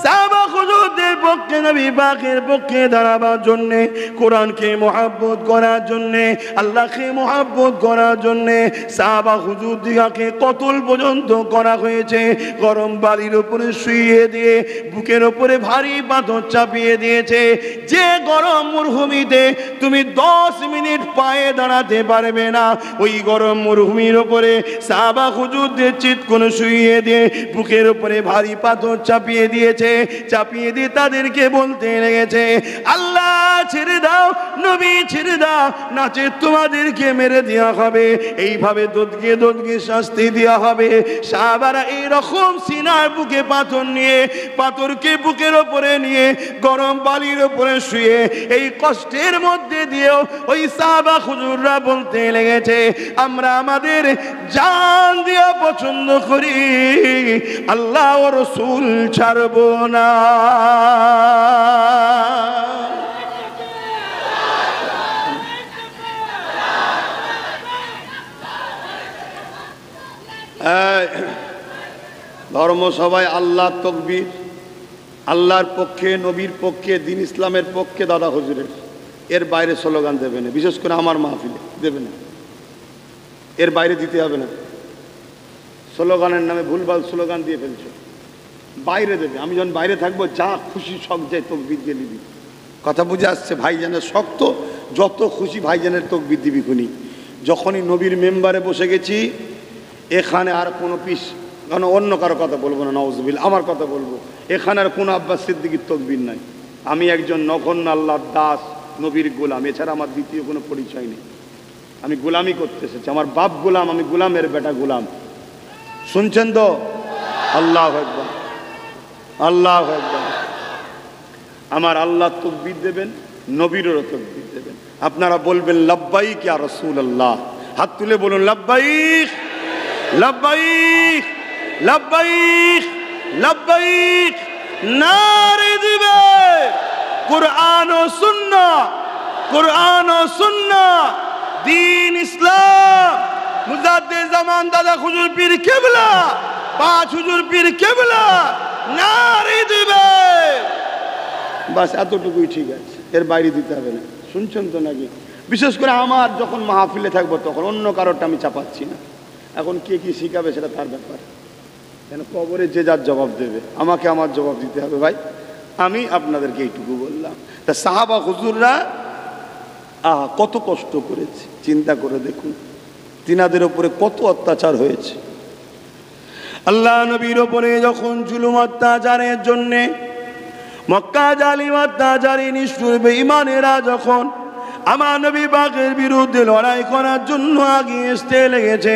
সাহাবা হুজুরদের পক্ষে, নবী পাকের পক্ষে দাঁড়াবার জন্যে, কোরআনকে মহব্বত করার জন্যে, আল্লাহকে মহব্বত করার জন্যে সাহাবা হুজুরদিগকে কতল পর্যন্ত করা হয়েছে। গরম বালির উপরে শুইয়ে দিয়ে বুকের উপরে ভারী পাথর চাপিয়ে দিয়েছে। যে গরম মরুভূমিতে তুমি 10 মিনিট পায়ে দাঁড়াতে পারবে না, ওই গরম মরুভূমির উপরে সাহাবা হুজুরদের চিৎ করে শুইয়ে দিয়ে বুকের উপরে ভারী পাথর চাপিয়ে দিয়েছে। চাপিয়ে দিয়ে তাদেরকে বলতে লেগেছে, আল্লাহ ছেড়ে দাও, নবী ছেড়ে দাও, নাচে তোমাদেরকে মেরে দেওয়া হবে, এইভাবে দোদকে শাস্তি দেওয়া হবে। সাহাবারা এইরকম সিনার বুকে পাথর নিয়ে, পাথরকে বুকের ওপরে নিয়ে গরম বালির ওপরে শুয়ে এই কষ্টের মধ্যে দিয়েও ওই সাহাবা হুজুররা বলতে লেগেছে, আমরা আমাদের জান দিয়ে পছন্দ করি, আল্লাহ ও রাসূল ছাড়ব না। ধর্মসভায় আল্লাহ তকবীর, আল্লাহর পক্ষে, নবীর পক্ষে, দিন ইসলামের পক্ষে দাদা হুজুরের। এর বাইরে স্লোগান দেবে না, বিশেষ করে আমার মাহফিলে দেবে না, এর বাইরে দিতে হবে না। স্লোগানের নামে ভুলভাল স্লোগান দিয়ে ফেলছো, বাইরে দেবে। আমি যখন বাইরে থাকবো, যা খুশি শখ যায় তকবির দিয়ে দিবি। কথা বুঝে আসছে? ভাইজানের শক্ত, যত খুশি ভাইজানের তকবির দিবি খুনি। যখনই নবীর মেম্বারে বসে গেছি, এখানে আর কোনো পিস, কারণ অন্য কারো কথা বলবো না, নাউজুবিল্লাহ, আমার কথা বলবো। এখানে আর কোনো আব্বাস সিদ্দিকীর তকবির নাই। আমি একজন নগণ্য আল্লাহর দাস, নবীর গোলাম, এছাড়া আমার দ্বিতীয় কোনো পরিচয় নেই। আমি গোলামি করতে এসেছি, আমার বাপ গোলাম, আমি গোলামের বেটা গোলাম। শুনছেন তো? আল্লাহু আকবার, আল্লাহু আকবার। আমার আল্লাহ তকবীর দেবেন, নবীরও তকবীর দেবেন। আপনারা বলবেন লাব্বাইক ইয়া রাসূলুল্লাহ। হাত তুলে বলুন লাব্বাইক, লাব্বাইক, লাব্বাইক, লাব্বাইক। নারে দিবে কুরআন ও সুন্নাহ, কুরআন ও সুন্নাহ, দ্বীন ইসলাম। মুজাদ্দিদ জামান দাদা হুজুর পীর কেবলা, 5 হুজুর পীর কেবলা, নারে দিবে। বাস এতটুকুই ঠিক আছে, এর বাইরে দিতে হবে না। শুনছেন তো নাকি? বিশেষ করে আমার যখন মাহফিলে থাকবো, তখন অন্য কারোরটা আমি চাপাচ্ছি না। এখন কে কি শিখাবে সেটা তার ব্যাপার। কেন কবরে যে যার জবাব দেবে, আমাকে আমার জবাব দিতে হবে। ভাই আমি আপনাদেরকে এইটুকু বললাম। তা সাহাবা হুজুররা কত কষ্ট করেছে, চিন্তা করে দেখুন, তিনাদের উপরে কত অত্যাচার হয়েছে। আল্লাহ নবীর ওপরে যখন জুলুম অত্যাচারের জন্যে মক্কা জালিম অত্যাচারী নিষ্ঠুর বেঈমানেরা যখন আমার নবী পাকের বিরুদ্ধে লড়াই করার জন্য আগে আসতে লেগেছে।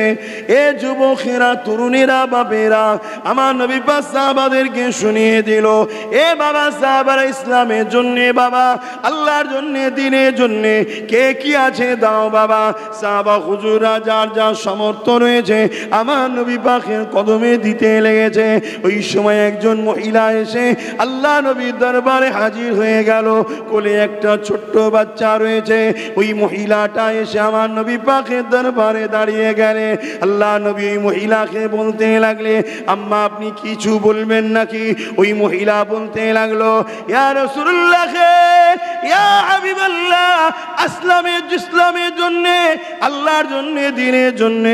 এ যুবকেরা, তরুণেরা, বাপেরা আমার নবী পাক সাহাবাদেরকে শুনিয়ে দিল, এ বাবা সাহাবারা, ইসলামের জন্যে, বাবা আল্লাহর জন্যে, দ্বীনের জন্যে কে কি আছে দাও বাবা। সাহাবা হুজুররা যার যার সামর্থ্য রয়েছে আমার নবী পাকের কদমে দিতে লেগেছে। ওই সময় একজন মহিলা এসে আল্লাহ নবীর দরবারে হাজির হয়ে গেল। কোলে একটা ছোট্ট বাচ্চা রয়েছে। ওই মহিলাটা এসে আমার নবী পাকের দরবারে দাঁড়িয়ে গেলে। আল্লাহ নবী ওই মহিলাকে বলতে লাগলে, আম্মা আপনি কিছু বলবেন নাকি? ওই মহিলা বলতে লাগলো, ইয়া রাসূলুল্লাহ, ইয়া হাবিবাল্লাহ, ইসলামের জন্য, আল্লাহর জন্য, দ্বীনের জন্য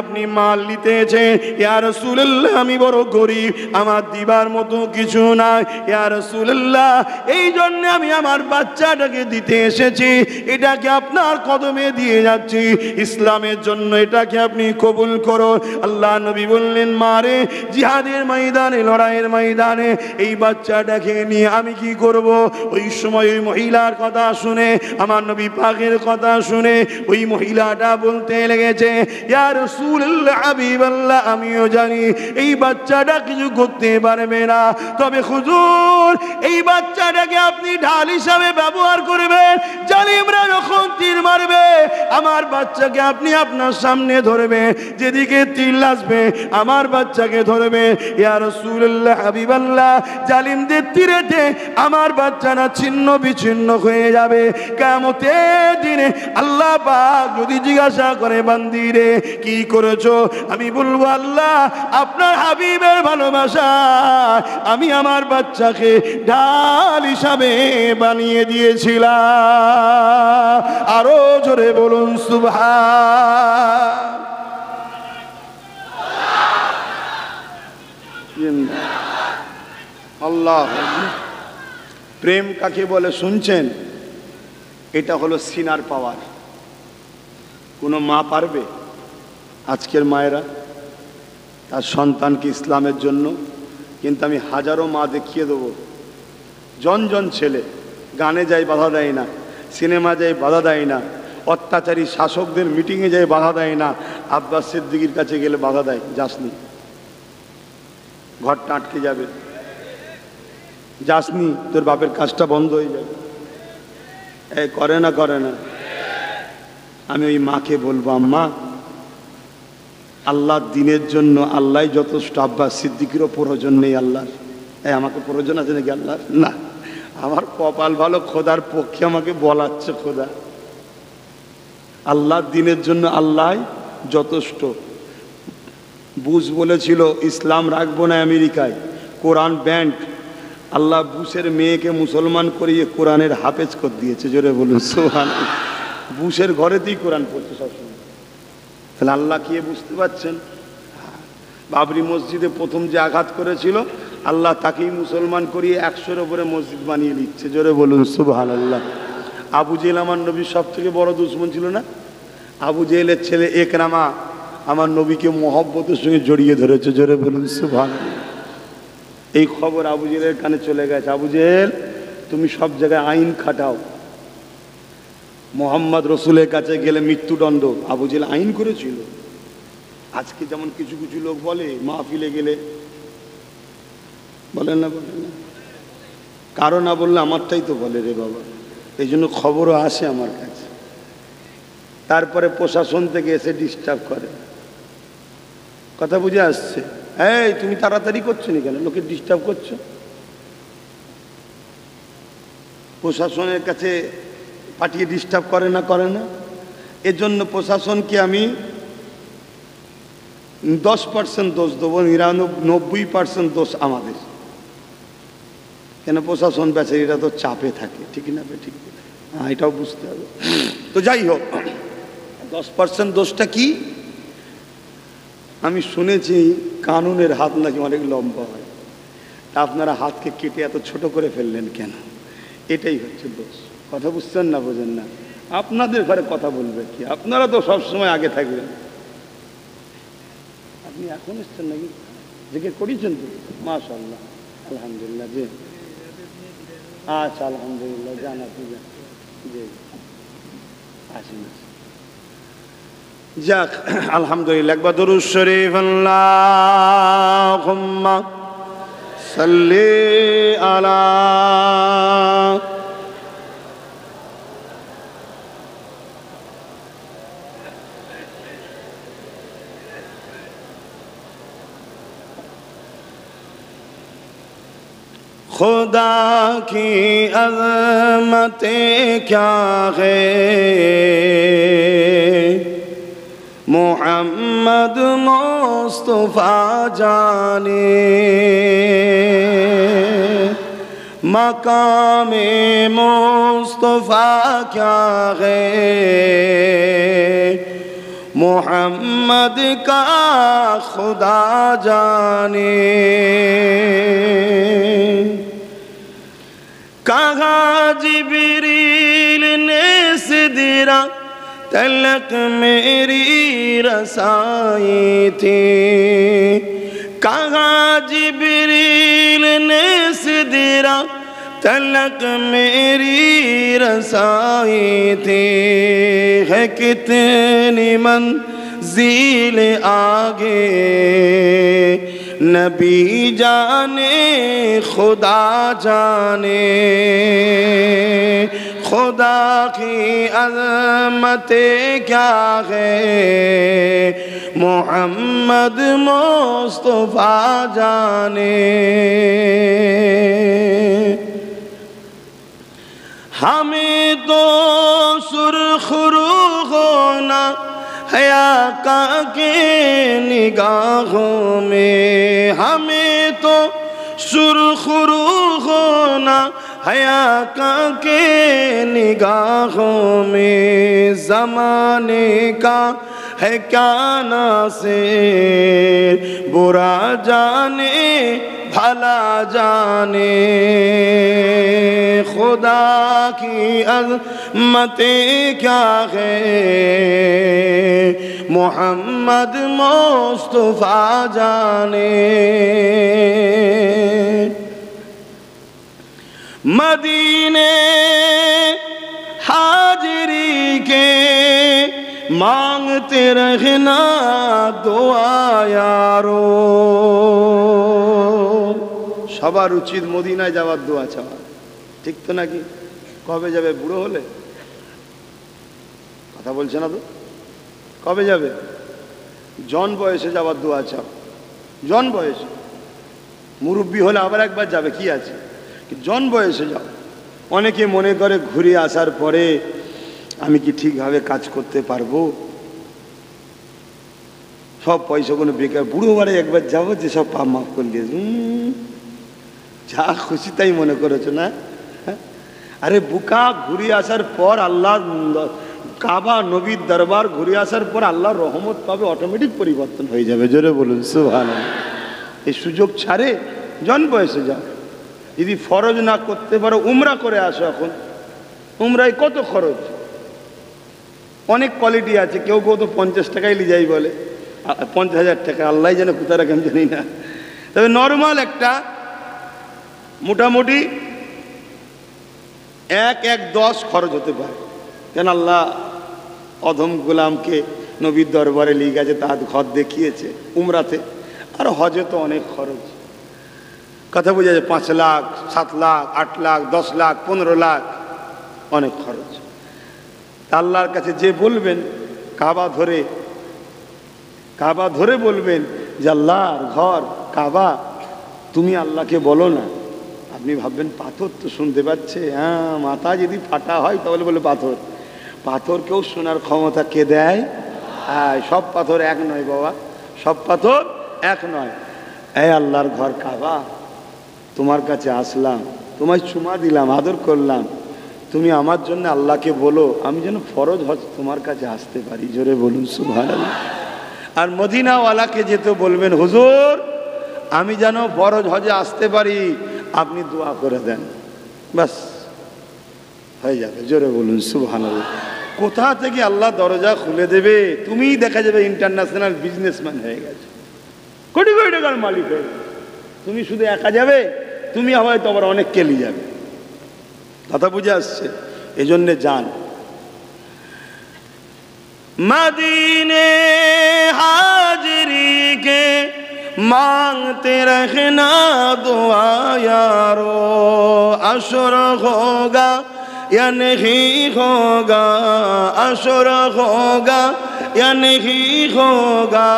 আপনি মাল নিতেছেন। ইয়া রাসূলুল্লাহ, আমি বড় গরীব, আমার দিবার মতো কিছু নাই। ইয়া রাসূলুল্লাহ, এই জন্য আমি আমার বাচ্চাটাকে দিতে এসেছি, এটাকে আপনার কদমে দিয়ে যাচ্ছি, ইসলামের জন্য এটাকে আপনি কবুল করুন। আল্লাহ নবী বললেন, মারে জিহাদের ময়দানে, লড়াইয়ের ময়দানে এই বাচ্চাটাকে নিয়ে আমি কি করব? ওই সময় ওই মহিলার কথা শুনে, আমার নবী পাকের কথা শুনে ওই মহিলাটা বলতে লেগেছে, ইয়া রাসূলুল্লাহ, হাবিবাল্লাহ, আমিও জানি এই বাচ্চাটা কিছু করতে পারবে না, তবে হুজুর এই বাচ্চাটাকে আপনি ঢাল হিসাবে ব্যবহার করবেন। জালিমরা যখন তীর মারবে আমার বাচ্চাকে আপনি আপনার সামনে ধরবে, যেদিকে তীর আসবে আমার বাচ্চাকে ধরবে। ইয়া রাসূলুল্লাহ, হাবিবাল্লাহ, জালিমদের তীরেতে আমার বাচ্চাটা ছিন্ন বিচ্ছিন্ন হয়ে যাবে। কিয়ামতের দিনে আল্লাহ পাক যদি জিজ্ঞাসা করে, বান্দি রে কি করেছো? আমি বলবো, আল্লাহ আপনার হাবিবের ভালোবাসা আমি আমার বাচ্চাকে ঢাল হিসাবে বানিয়ে দিয়েছিলাম। আরো জোরে বলুন সুবহান আল্লাহ। প্রেম কাকে বলে শুনছেন? এটা হলো সিনার পাওয়ার। কোনো মা পারবে? আজকের মায়েরা তার সন্তানকে ইসলামের জন্য, কিন্তু আমি হাজারো মা দেখিয়ে দেবো, জন ছেলে গানে যায় বাধা দেয় না, সিনেমা যায় বাধা দেয় না, অত্যাচারী শাসকদের মিটিংয়ে যায় বাধা দেয় না, আব্বাস সিদ্দিকীর কাছে গেলে বাধা দেয়, যাসনি, ঘরটা আটকে যাবে, যাসনি, তোর বাপের কাজটা বন্ধ হয়ে যাবে। এই করে না? আমি ওই মাকে বলবো, আম্মা আল্লাহর দ্বীনের জন্য আল্লাহ যথেষ্ট, আব্বাস সিদ্দিকেরও প্রয়োজন নেই আল্লাহর। আমাকে প্রয়োজন আছে নাকি আল্লাহর? না, আমার কপাল ভালো, খোদার পক্ষে আমাকে বলাচ্ছে খোদা। আল্লাহর দ্বীনের জন্য আল্লাহ যথেষ্ট। বুশ বলেছিল ইসলাম রাখবো না আমেরিকায়, কোরআন ব্যান্ড। আল্লাহ বুশের মেয়েকে মুসলমান করিয়ে কোরআনের হাফেজ করে দিয়েছে। জোরে বলুন সুবহানাল্লাহ। বুশের ঘরেতেই কোরআন পড়ছে সবসময়। তাহলে আল্লাহ কি বুঝতে পারছেন? বাবরি মসজিদে প্রথম যে আঘাত করেছিল আল্লাহ তাকেই মুসলমান করিয়ে 100-এর উপরে মসজিদ বানিয়ে দিচ্ছে। জোরে বলুন সুবহানাল্লাহ। আবু জেহেল আমার নবীর সব থেকে বড় দুশমন ছিল না? আবু জেহেলের ছেলে একরামা আমার নবীকে মহব্বতের সঙ্গে জড়িয়ে ধরেছে। জোরে বলুন সুবহানাল্লাহ। এই খবর আবু জেহেলের কানে চলে গেছে। আবু জেহেল, তুমি সব জায়গায় আইন খাটাও, মোহাম্মদ রসুলের কাছে গেলে মৃত্যুদণ্ড। আবু জেহেল আইন করেছিল। আজকে যেমন কিছু কিছু লোক বলে মাহফিলে গেলে, বলেন না, কারো না বললে আমারটাই তো বলে রে বাবা। এই জন্য খবরও আসে আমার কাছে। তারপরে প্রশাসন থেকে এসে ডিস্টার্ব করে। কথা বুঝে আসছে? এই তুমি তাড়াতাড়ি করছো না কেন? লোকে ডিস্টার্ব করছো। প্রশাসনের কাছে পাঠিয়ে ডিস্টার্ব করে না? এজন্য প্রশাসনকে আমি 10% দোষ দেবো, 99% দোষ আমাদের। কেন? প্রশাসন বেচারীরা তো চাপে থাকে, ঠিক না? ঠিক, হ্যাঁ, এটাও বুঝতে হবে। তো যাই হোক, 10% দোষটা কি? আমি শুনেছি কানুনের হাত নাকি অনেক লম্বা হয়, তা আপনারা হাতকে কেটে এত ছোট করে ফেললেন কেন? এটাই হচ্ছে দোষ। কথা বুঝছেন না? বোঝেন না? আপনাদের ঘরে কথা বলবে কি? আপনারা তো সবসময় আগে থাকবেন। আপনি এখন এসছেন নাকি? জিজ্ঞেস করেছেন তো? মাশাআল্লাহ, আলহামদুলিল্লাহ। জি, আচ্ছা, আলহামদুলিল্লাহ। জান আপনি, জি। যাক, আলহামদুলিল্লাহ। একবার দরুদ শরীফ আল্লাহুম্মা সাল্লি আলা खुदा की अज़मतें क्या है, मोहम्मद मुस्तफ़ा जाने, मकामे मुस्तफ़ा क्या है, मोहम्मद का खुदा जाने। कहा जिब्रील ने सिदरा तलक मेरी रसाई थी, कहा जिब्रील ने सिदरा तलक मेरी रसाई थी, है कितनी मंज़िल आगे नबी जाने खुदा जाने, खुदा की अज़मतें क्या है, मोहम्मद मुस्तफ़ा जाने। हमें तो सुरखरू होना है आका के निगाहों में, हमें तो सुरखरू होना है आका के निगाहों में, ज़माने का है क्या नासिर, बुरा जाने भला जाने, खुदा की अज़मतें क्या है, मोहम्मद मुस्तफ़ा जाने। मदीने हाजिरी के मांगते रहना दुआ यारो, সবার উচিত মদিনায় যাওয়ার দোয়া চাওয়া, ঠিক তো নাকি? কবে যাবে? বুড়ো হলে? কথা বলছে না তো। কবে যাবে? জন বয়সে যাওয়ার দোয়া চাও, জন বয়সে। মুরব্বী হলে আবার একবার যাবে, কি আছে, জন বয়সে যাও। অনেকে মনে করে ঘুরে আসার পরে আমি কি ঠিকভাবে কাজ করতে পারবো, সব পয়সাগুলো বেকার, বুড়ো বারে একবার যাবো যে সব পাপ মাফ করে দিয়েছে, যা খুশি তাই মনে করেছো না? আরে বুকা, ঘুরে আসার পর আল্লাহ কাবা নবীর দরবার ঘুরে আসার পর আল্লাহর রহমত পাবে, অটোমেটিক পরিবর্তন হয়ে যাবে। জোরে বলুন সুবহানাল্লাহ। এই সুযোগ ছাড়ে জন বয়সে যাও। যদি ফরজ না করতে পারো উমরা করে আসো। এখন উমরায় কত খরচ, অনেক কোয়ালিটি আছে। কেউ কেউ তো 50 টাকায় নিয়ে যাই বলে, 50,000 টাকা, আল্লাহ যেন কোথায় রাখেন জানি না। তবে নর্মাল একটা মোটামুটি 1-10 খরচ হতে পারে। কেন আল্লাহ অধম গোলামকে নবীর দরবারে নিয়ে গেছে, তার ঘর দেখিয়েছে উমরাতে। আর হজে তো অনেক খরচ, কথা বোঝা যায়। 5 লাখ, 7 লাখ, 8 লাখ, 10 লাখ, 15 লাখ, অনেক খরচ। আল্লাহর কাছে যে বলবেন কাবা ধরে বলবেন যে আল্লাহর ঘর কাবা, তুমি আল্লাহকে বলো না। আপনি ভাববেন পাথর তো শুনতে পাচ্ছে, হ্যাঁ, মাথা যদি ফাটা হয় তাহলে বলে পাথর, পাথরকেও শোনার ক্ষমতা কে দেয়? হ্যাঁ, সব পাথর এক নয় বাবা, সব পাথর এক নয়। এই আল্লাহর ঘর কাবা, তোমার কাছে আসলাম, তোমায় চুমা দিলাম, আদর করলাম, তুমি আমার জন্য আল্লাহকে বলো আমি যেন ফরজ হজ তোমার কাছে আসতে পারি। জোরে বলুন সুবহানাল্লাহ। আর মদিনাওয়ালাকে যেতে বলবেন, হুজুর আমি যেন ফরজ হজে আসতে পারি, আপনি দোয়া করে দেন, বাস হয়ে যাবে। জোরে বলুন সুবহানাল্লাহ। কোথা থেকে আল্লাহ দরজা খুলে দেবে, তুমিই দেখা যাবে ইন্টারন্যাশনাল বিজনেসম্যান হয়ে গেছে, কোটি কোটি টাকার মালিক হয়ে গেছে। তুমি শুধু একা যাবে, তুমি হয়তো আবার অনেককে নিয়ে যাবে। কথা বুঝে আসছে? এই জন্যে যান। मदीने हाजरी के मांगते रहना दुआ यारो, अशर होगा या नहीं होगा, अशर होगा या नहीं होगा,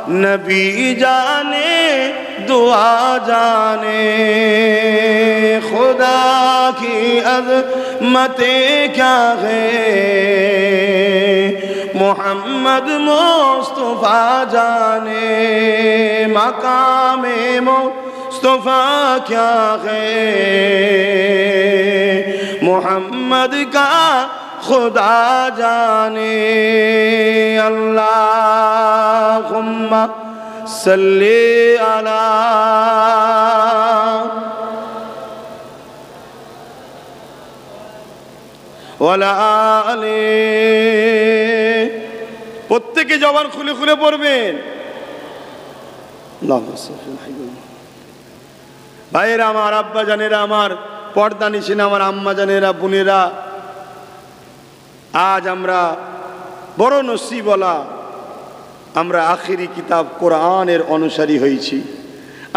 नबी जाने दुआ जाने। खुदा की अज़मतें क्या है, मोहम्मद मुस्तफा जाने, मकामे मुस्तफा क्या है, मोहम्मद का खुदा जाने। अल्लाहुम्मा सल्ली अला ওয়ালা আলে। প্রত্যেকে জবান খুলে খুলে পড়বেন। ভাইয়েরা আমার, আব্বা জানেরা আমার, পর্দা নিছেন আমার আম্মা জানেরা, বোনেরা, আজ আমরা বড় নসিবওয়ালা, আমরা আখিরি কিতাব কোরআনের অনুসারী হয়েছি।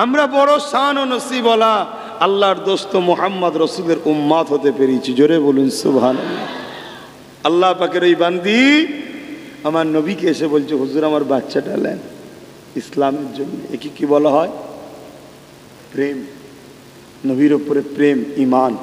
আমরা বড় শান ও নসিবওয়ালা, আল্লাহর দোস্ত মুহাম্মদ রসুলের উম্মাত হতে পেরেছি। জোরে বলুন সুবহানাল্লাহ। আল্লাহ পাকের ওই বান্দি আমার নবীকে এসে বলছে, হুজুর আমার বাচ্চাটা নেন ইসলামের জন্য। একে কি বলা হয়? প্রেম, নবীর উপরে প্রেম, ইমান।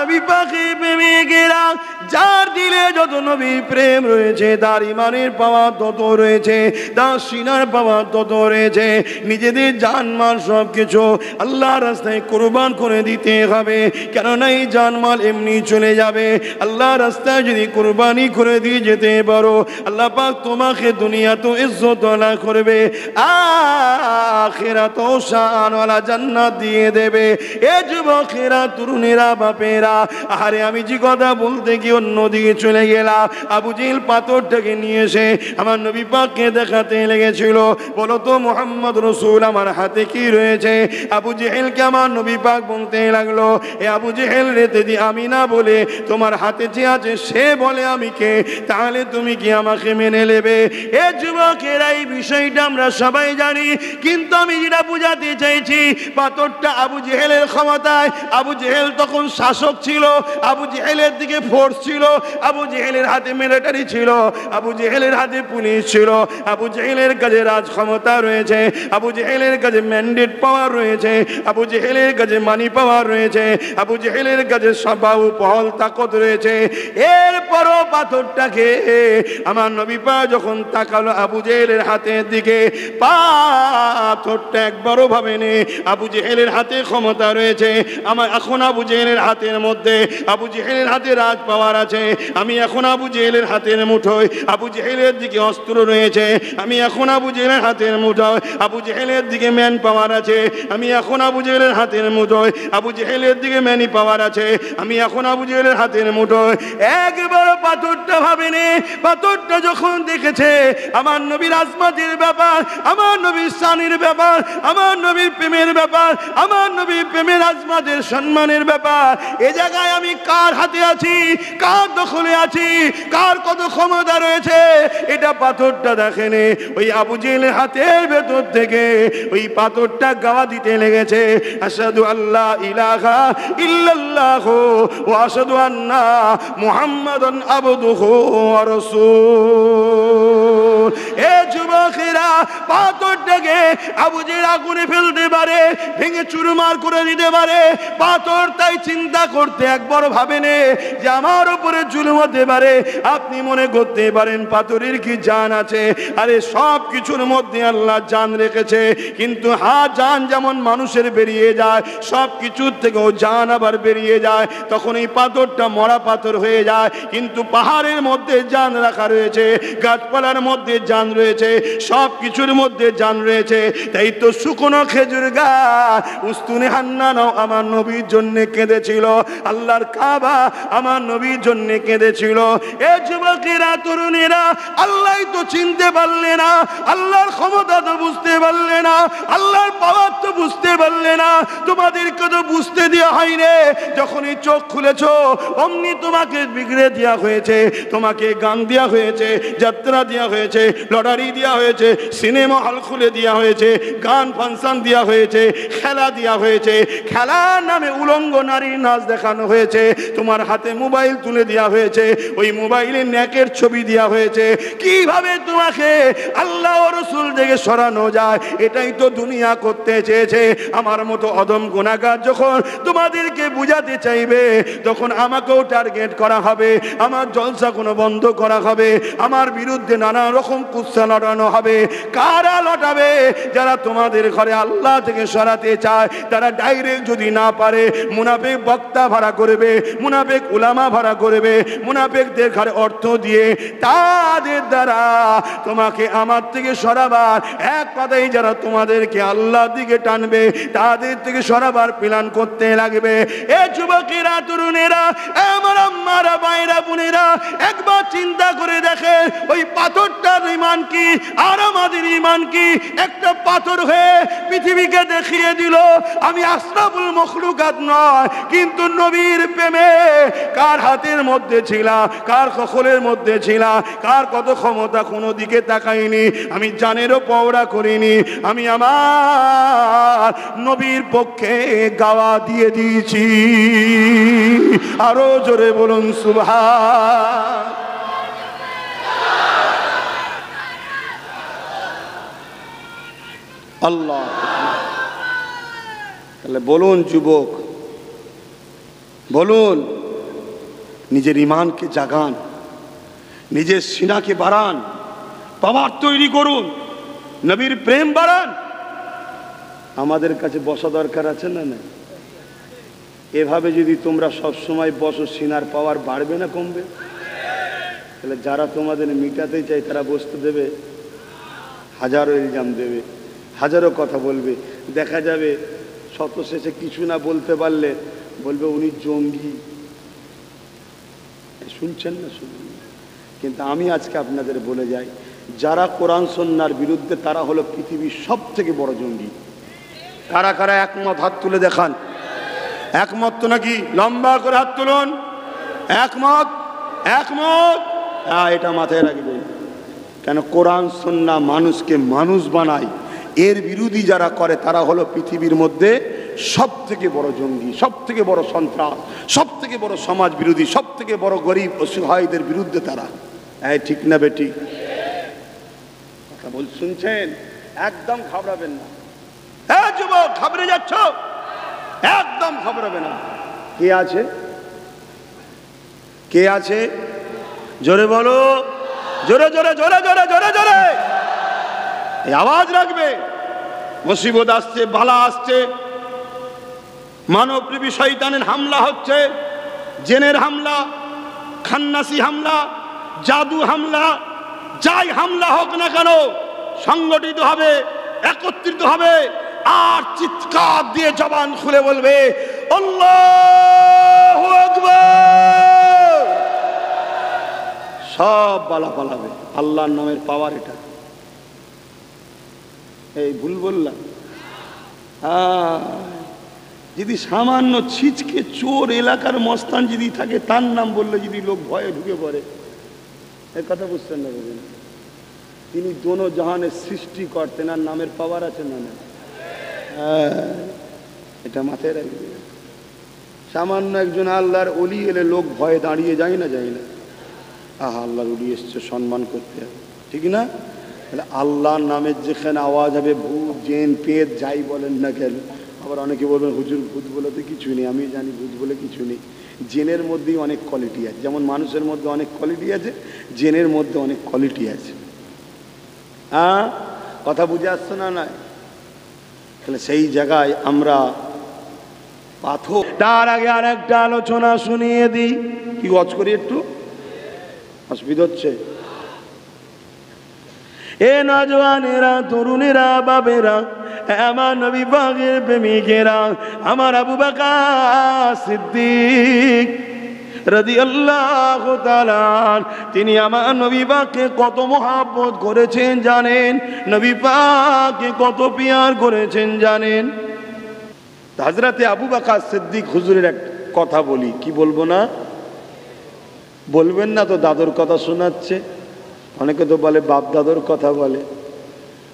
নবী পাখি প্রেমিকেরা, যার দিলে যত নবী প্রেম রয়েছে, তার ইমানের পাওয়ার তত রয়েছে, তার সিনার পাওয়ার তত রয়েছে। নিজেদের জানমাল সব কিছু আল্লাহর রাস্তায় কুরবান করে দিতে হবে, কেননা এই জানমাল এমনি চলে যাবে। আল্লাহর রাস্তায় যদি কুরবানি করে দিয়ে যেতে পারো, আল্লাহ পাক তোমাকে দুনিয়াতেও ইজ্জত ওয়ালা করবে, আখিরাতেও শানওয়ালা জান্নাত দিয়ে দেবে। এ যুবকেরা, তরুণেরা, বাপেরা, আরে আমি যে কথা বলতে গিয়ে অন্যদিকে চলে গেলাম। আবু জেহেল পাথরটাকে নিয়ে এসে আমার নবী পাককে দেখাতে লেগেছিল। বলো তো মুহাম্মদ রসুল, আমার হাতে কি রয়েছে? আবু জেহেলকে আমার নবী পাক বলতে লাগলো, এ আবু জেহেল রে, যদি আমি না বলে তোমার হাতে যে আছে সে বলে আমি কে, তাহলে তুমি কি আমাকে মেনে নেবে? এ যুবকেরা, এই বিষয়টা আমরা সবাই জানি, কিন্তু আমি যেটা বোঝাতে চাইছি, পাথরটা আবু জেহেলের ক্ষমতায়। আবু জেহেল তখন শাসক ছিল, আবু জেহেলের দিকে ফোর্স ছিল, আবু জেহেলের হাতে মিলিটারি ছিল, আবু জেহেলের হাতে পুলিশ ছিল, আবু জেহেলের কাছে রাজ ক্ষমতা রয়েছে, আবু জেহেলের কাছে ম্যান্ডেট পাওয়ার রয়েছে, আবু জেহেলের কাছে মানি পাওয়ার রয়েছে, আবু জেহেলের কাছে সবাউ পহল তাকত রয়েছে। এরপরও পাথরটাকে আমার নবী পাক যখন তাকালো আবু জেহেলের হাতের দিকে, পাথরটা একবারও ভাবেনি আবু জেহেলের হাতে ক্ষমতা রয়েছে। আমার এখন আবু জেহেলের হাতের মধ্যে, আবু জেহেলের হাতে রাজ পাওয়ার আছে। আমি এখন আবু জেহেলের হাতের মুঠোয়, আবু জেহেলের দিকে অস্ত্র রয়েছে। আমি এখন আবু জেহেলের হাতের মুঠোয়, আবু জেহেলের দিকে ম্যান পাওয়ার আছে। আমি এখন আবু জেহেলের হাতের মুঠোয়, আবু জেহেলের দিকে ম্যানি পাওয়ার আছে। আমি এখন আবু জেহেলের হাতের মুঠোয়। একবার পাথরটা ভাবেনি। পাথরটা যখন দেখেছে আমার নবীর আজমাতের ব্যাপার, আমার নবীর শানের ব্যাপার, আমার নবীর প্রেমের ব্যাপার, আমার নবীর প্রেমের আজমাতের সম্মানের ব্যাপার, এ জায়গায় আমি কার হাতে আছি, কার দখলে আছি, কার কত ক্ষমতা রয়েছে, এটা পাথরটা দেখেনি। ওই আবু জেহেলের হাতের ভেতর থেকে ওই পাথরটা গাওয়া দিতে লেগেছে, আশহাদু আল্লা ইলাহা ইল্লাল্লাহু ওয়া আশহাদু আন্না মুহাম্মাদান আবদুহু ওয়া রাসূল। এ যুবকেরা, পাথরটাকে আবু জেহেল আগুনে ফেলতে পারে, ভেঙে চুরমার করে দিতে পারে। পাথর তাই চিন্তা করতে একবার ভাবেনি যে আমার উপরে জুলুম হতে পারে। আপনি মনে করতে পারেন পাথরের কি জান আছে? আরে সব কিছুর মধ্যে আল্লাহ জান রেখেছে, কিন্তু হ্যাঁ, জান যেমন মানুষের বেরিয়ে যায়, সব কিছুর থেকেও জান আবার বেরিয়ে যায়। তখন এই পাথরটা মরা পাথর হয়ে যায়, কিন্তু পাহাড়ের মধ্যে জান রাখা রয়েছে, গাছপালার মধ্যে জান রয়েছে, সব কিছুর মধ্যে জান রয়েছে। তাই তো শুকনো খেজুর গাছ উস্তুনে হান্নানও আমার নবীর জন্য কেঁদেছিল, আল্লাহর কাবা আমার নবীর জন্য কেঁদেছিল। এ যুবকেরা, তরুণেরা, আল্লাহ তো চিনতে পারলে না, আল্লাহর ক্ষমতা তো বুঝতে পারলে না, আল্লাহর পাওয়ার তো বুঝতে পারলে না, তোমাদেরকে তো বুঝতে দেওয়া হয়নি। যখনই চোখ খুলেছো অমনি তোমাকে বিগড়ে দেওয়া হয়েছে, তোমাকে গান দেওয়া হয়েছে, যাত্রা দেওয়া হয়েছে, লটারি দেওয়া হয়েছে, সিনেমা হল খুলে দেওয়া হয়েছে, গান ফাংশন দেওয়া হয়েছে, খেলা দেওয়া হয়েছে, খেলার নামে উলঙ্গ নারীর নাচ দেখানো হয়েছে, তোমার হাতে মোবাইল তুলে দেওয়া হয়েছে, ওই মোবাইলে নেকের ছবি দেওয়া হয়েছে। কিভাবে তোমাকে আল্লাহ ও রাসূল থেকে সরানো যায়, এটাই তো দুনিয়া করতে চেয়েছে। আমার মতো অদম গুনাহগার যখন তোমাদেরকে বুঝাতে চাইবে, তখন আমাকেও টার্গেট করা হবে, আমার জলসা কোনো বন্ধ করা হবে, আমার বিরুদ্ধে নানা রকম কুৎসা লটানো হবে। কারা লটাবে? যারা তোমাদের ঘরে আল্লাহ থেকে সরাতে চায়, তারা ডাইরেক্ট যদি না পারে, মুনাফিক বক্তা ভাড়া করবে, মুনাফিক উলামা ভাড়া করবে, মুনাফিকদের ঘরে অর্থ দিয়ে তাদের দ্বারা তোমাকে আমার থেকে সরাবার, এক কথাই যারা তোমাদেরকে আল্লাহর দিকে টানবে, তাদের থেকে সরাবার প্ল্যান করতে লাগবে। এ যুবকেরা, তরুণেরা, আমার আম্মারা, ভাইরা, বোনেরা, একবার চিন্তা করে দেখে ওই পাথরটার ঈমান কি আর আমাদের ঈমান কি? একটা পাথর হয়ে পৃথিবীকে দেখিয়ে দিল আমি আশরাফুল মখলুকাত নয়, কিন্তু নবীর প্রেমে কার হাতের মধ্যে ছিলা, কার কখলের মধ্যে ছিলা, কার কত ক্ষমতা কোনো দিকে তাকাইনি, আমি জানেরও পওড়া করিনি, আমি আমার নবীর পক্ষে গাওয়া দিয়ে দিয়েছি। আরো জোরে বলুন সুবহান। আল্লাহ। তাহলে বলুন যুবক, বলুন, নিজের ঈমানকে জাগান, নিজের সিনাকে বাড়ান, পাওয়ার তৈরি করুন, নবীর প্রেম বাড়ান। আমাদের কাছে বসা দরকার আছে না? না, এভাবে যদি তোমরা সব সময় বসো, সিনার পাওয়ার বাড়বে না কমবে? তাহলে যারা তোমাদের মিটাতে চায় তারা বসতে দেবে? হাজারো ইলজাম দেবে, হাজারো কথা বলবে, দেখা যাবে শত শেষে কিছু না বলতে পারলে বলবে উনি জঙ্গি। শুনছেন না? শুনুন। কিন্তু আমি আজকে আপনাদের বলে যাই, যারা কোরআন সুন্নাহর বিরুদ্ধে তারা হলো পৃথিবীর সব থেকে বড় জঙ্গি। কারা কারা একমত? হাত তুলে দেখান। একমত তো নাকি? লম্বা করে হাত তুলুন। একমত? একমত? হ্যাঁ, এটা মাথায় রাখবেন। কেন? কোরআন সুন্নাহ মানুষকে মানুষ বানায়, এর বিরোধী যারা করে তারা হলো পৃথিবীর মধ্যে সব থেকে বড় জঙ্গি, সব থেকে বড় সন্ত্রাস, সব থেকে বড় সমাজ বিরোধী, সব থেকে বড় গরিব অসহায়দের বিরুদ্ধে তারা। ঠিক না বেটি? কথা বল, শুনছেন? একদম ঘাবড়াবেন না। হ্যাঁ যুবক, ঘাবড়ে যাচ্ছ? একদম ঘাবড়াবে না। কে আছে? কে আছে? জোরে বলো, জোরে জোরে জোরে জোরে জোরে জোরে এই আওয়াজ রাখবে। মুসিবত আসছে, বালা আসছে, মানবপ্রেমী শয়তানের হামলা হচ্ছে, জেনের হামলা, খান্নাসি হামলা, জাদু হামলা, যাই হামলা হোক না কেন, সংগঠিত হবে, একত্রিত হবে, আর চিৎকার দিয়ে জবান খুলে বলবে আল্লাহু আকবার। সব বালা পালাবে। আল্লাহর নামের পাওয়ার এটা। এই ভুল বললাম? যদি সামান্য ছিচকে চোর এলাকার মস্তান যদি থাকে, তার নাম বললে যদি লোক ভয়ে ঢুকে পড়ে, এর কথা বুঝতেন না? বুঝলেন? তিনি দোনো জাহানের সৃষ্টি করতেন, আর নামের পাওয়ার আছে না? না, এটা মাথায় রাখবে। সামান্য একজন আল্লাহর ওলি এলে লোক ভয়ে দাঁড়িয়ে যায় না? যায় না? আহা, আল্লাহর ওলি এসছে, সম্মান করতে হবে, ঠিক না? তাহলে আল্লাহর নামের যেখানে আওয়াজ হবে, ভূত, জেন, পেট যাই বলেন না কেন। আবার অনেকে বলবেন হুজুর ভূত বলে তো কিছু নেই। আমি জানি ভূত বলে কিছু নেই। জেনের মধ্যেই অনেক কোয়ালিটি আছে, যেমন মানুষের মধ্যে অনেক কোয়ালিটি আছে, জেনের মধ্যে অনেক কোয়ালিটি আছে। কথা বুঝে আসছে না? না, তাহলে সেই জায়গায় আমরা পাথর। তার আগে আর একটা আলোচনা শুনিয়ে দিই। কি ওয়াজ করি একটু? অসুবিধা হচ্ছে? এ নওজওয়ানেরা, তরুণেরা, বাবেরা, আমার নবী পাকের প্রেমিকেরা, আমার আবু বকর সিদ্দিক রাদিয়াল্লাহু তাআলা তিনি আমার নবী পাককে কত মহব্বত করেছেন জানেন? নবী পাককে কত পিয়ার করেছেন জানেন? হযরতে আবু বকর সিদ্দিক হুজুরের এক কথা বলি, কি বলবো না? বলবেন না তো? দাদুর কথা শোনাচ্ছে, অনেকে তো বলে বাপ দাদুর কথা বলে।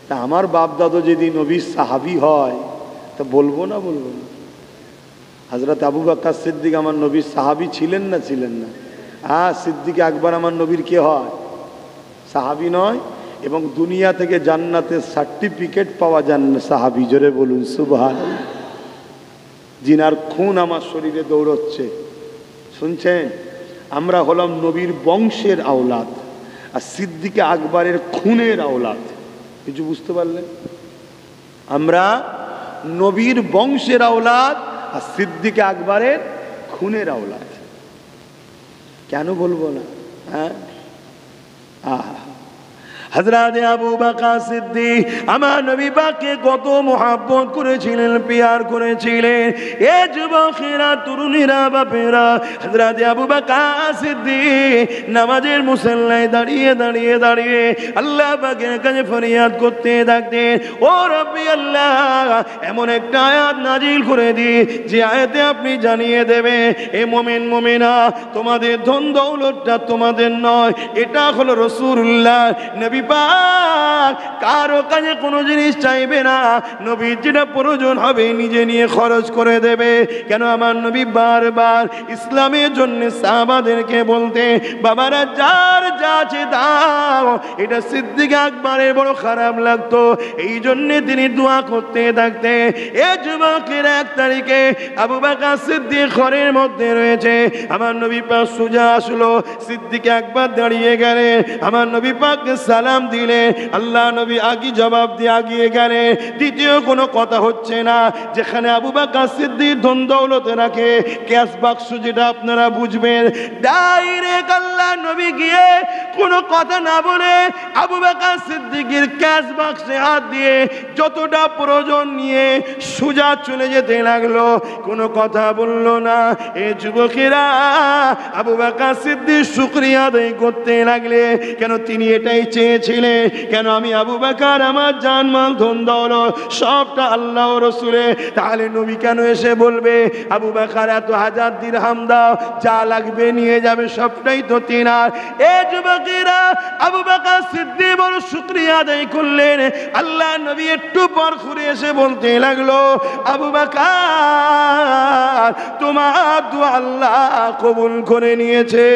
তা আমার বাপ দাদু যদি নবীর সাহাবী হয় তা বলবো না? বলবো না? হযরত আবু বকর সিদ্দিক আমার নবীর সাহাবী ছিলেন না? ছিলেন না? সিদ্দিক আকবর আমার নবীর কে হয়? সাহাবী নয়? এবং দুনিয়া থেকে জান্নাতের সার্টিফিকেট পাওয়া যান সাহাবী। জোরে বলুন সুবহানাল্লাহ। জিনার খুন আমার শরীরে দৌড়চ্ছে, শুনছেন? আমরা হলাম নবীর বংশের আওলাদ, আর সিদ্দিক আকবরের খুনের আওলাদ। কিছু বুঝতে পারলেন? আমরা নবীর বংশের আওলাদ আর সিদ্দিক আকবরের খুনের আওলাদ। কেন বলবো না? হযরত আবু বকর সিদ্দিক আমার নবী পাককে কত মহব্বত করেছিলেন, পিয়ার করেছিলেন। এ যুবকেরা, তরুণীরা, বাপেরা, হযরত আবু বকর সিদ্দিক নামাজের মুসল্লায় দাঁড়িয়ে দাঁড়িয়ে দাঁড়িয়ে আল্লাহ পাকের কাছে ফরিয়াদ করতে থাকতেন, ও রব্বি আল্লাহ, এমন একটা আয়াত নাজিল করে দি যে আয়াতে আপনি জানিয়ে দেবে এ মুমিন মুমিনা, তোমাদের ধন দৌলতটা তোমাদের নয়, এটা হলো রাসূলুল্লাহ। নবী পাক কারো কাছে কোনো জিনিস চাইবে না, নবীর যেটা প্রয়োজন হবে নিজে নিয়ে খরচ করে দেবে। কেন? আমার নবী বারবার ইসলামের জন্য সাহাবাদেরকে বলতে, বাবারা যার যা আছে দাও। এটা সিদ্দিক আকবরের বড় খারাপ লাগতো, এই জন্য তিনি দোয়া করতে থাকতে। এ যুবকের 1 তারিখে আবু বকর সিদ্দিক ঘরের মধ্যে রয়েছে, আমার নবী পাক সোজা আসলো, সিদ্দিক আকবর দাঁড়িয়ে গেলেন, আমার নবী পাককে সালাম দিলে, আল্লাহ নবী আগে জবাব দিয়ে আগিয়ে গেলেন। দ্বিতীয় কোনো কথা হচ্ছে না। যেখানে আবু বকর সিদ্দিক ধন দৌলত রাখে, ক্যাশ বাক্স যেটা আপনারা বুঝবেন, ডাইরেক্ট আল্লাহ নবী গিয়ে কোনো কথা না বলে আবু বকর সিদ্দিকের ক্যাশ বাক্সে হাত দিয়ে যতটা প্রয়োজন নিয়ে সোজা চলে যেতে লাগলো, কোনো কথা বলল না। এ যুবকেরা আবু বকর সিদ্দিক শুকরিয়া আদায় করতে লাগলে, কেন? তিনি এটাই চেয়েছিলেন, কেন আমি আবু বকর আমার জানমাল ধন দৌলত সবটা আল্লাহ ও রাসূলের, তাহলে নবী কেন এসে বলবে আবু বকর এত 1000 দিরহাম দাও, যা লাগবে নিয়ে যাবে, সবটাই তো তিনার। এ যুবকেরা আবু বকর সিদ্দিক বড় শুকরিয়া আদায় করলেন। আল্লাহ নবী একটু পর ঘুরে এসে বলতে লাগলো, আবু বকর তোমার দোয়া আল্লাহ কবুল করে নিয়েছে।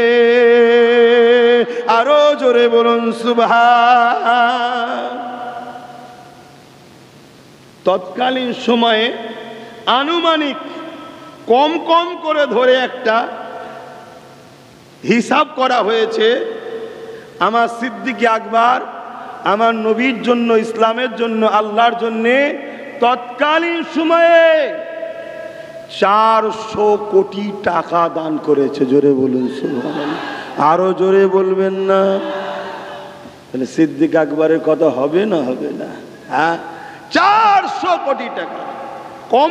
আরো জোরে বলুন সুবহান। তৎকালীন সময়ে আনুমানিক কম কম করে ধরে একটা হিসাব করা হয়েছে, আমার সিদ্দিক আকবর আমার নবীর জন্য, ইসলামের জন্য, আল্লাহর জন্য তৎকালীন সময়ে 400 কোটি টাকা দান করেছে। জোরে বলুন সুবহানাল্লাহ। আরো জোরে বলবেন না? তাহলে সিদ্দিক আকবরের কথা হবে না? হবে না? 400 কোটি টাকা কম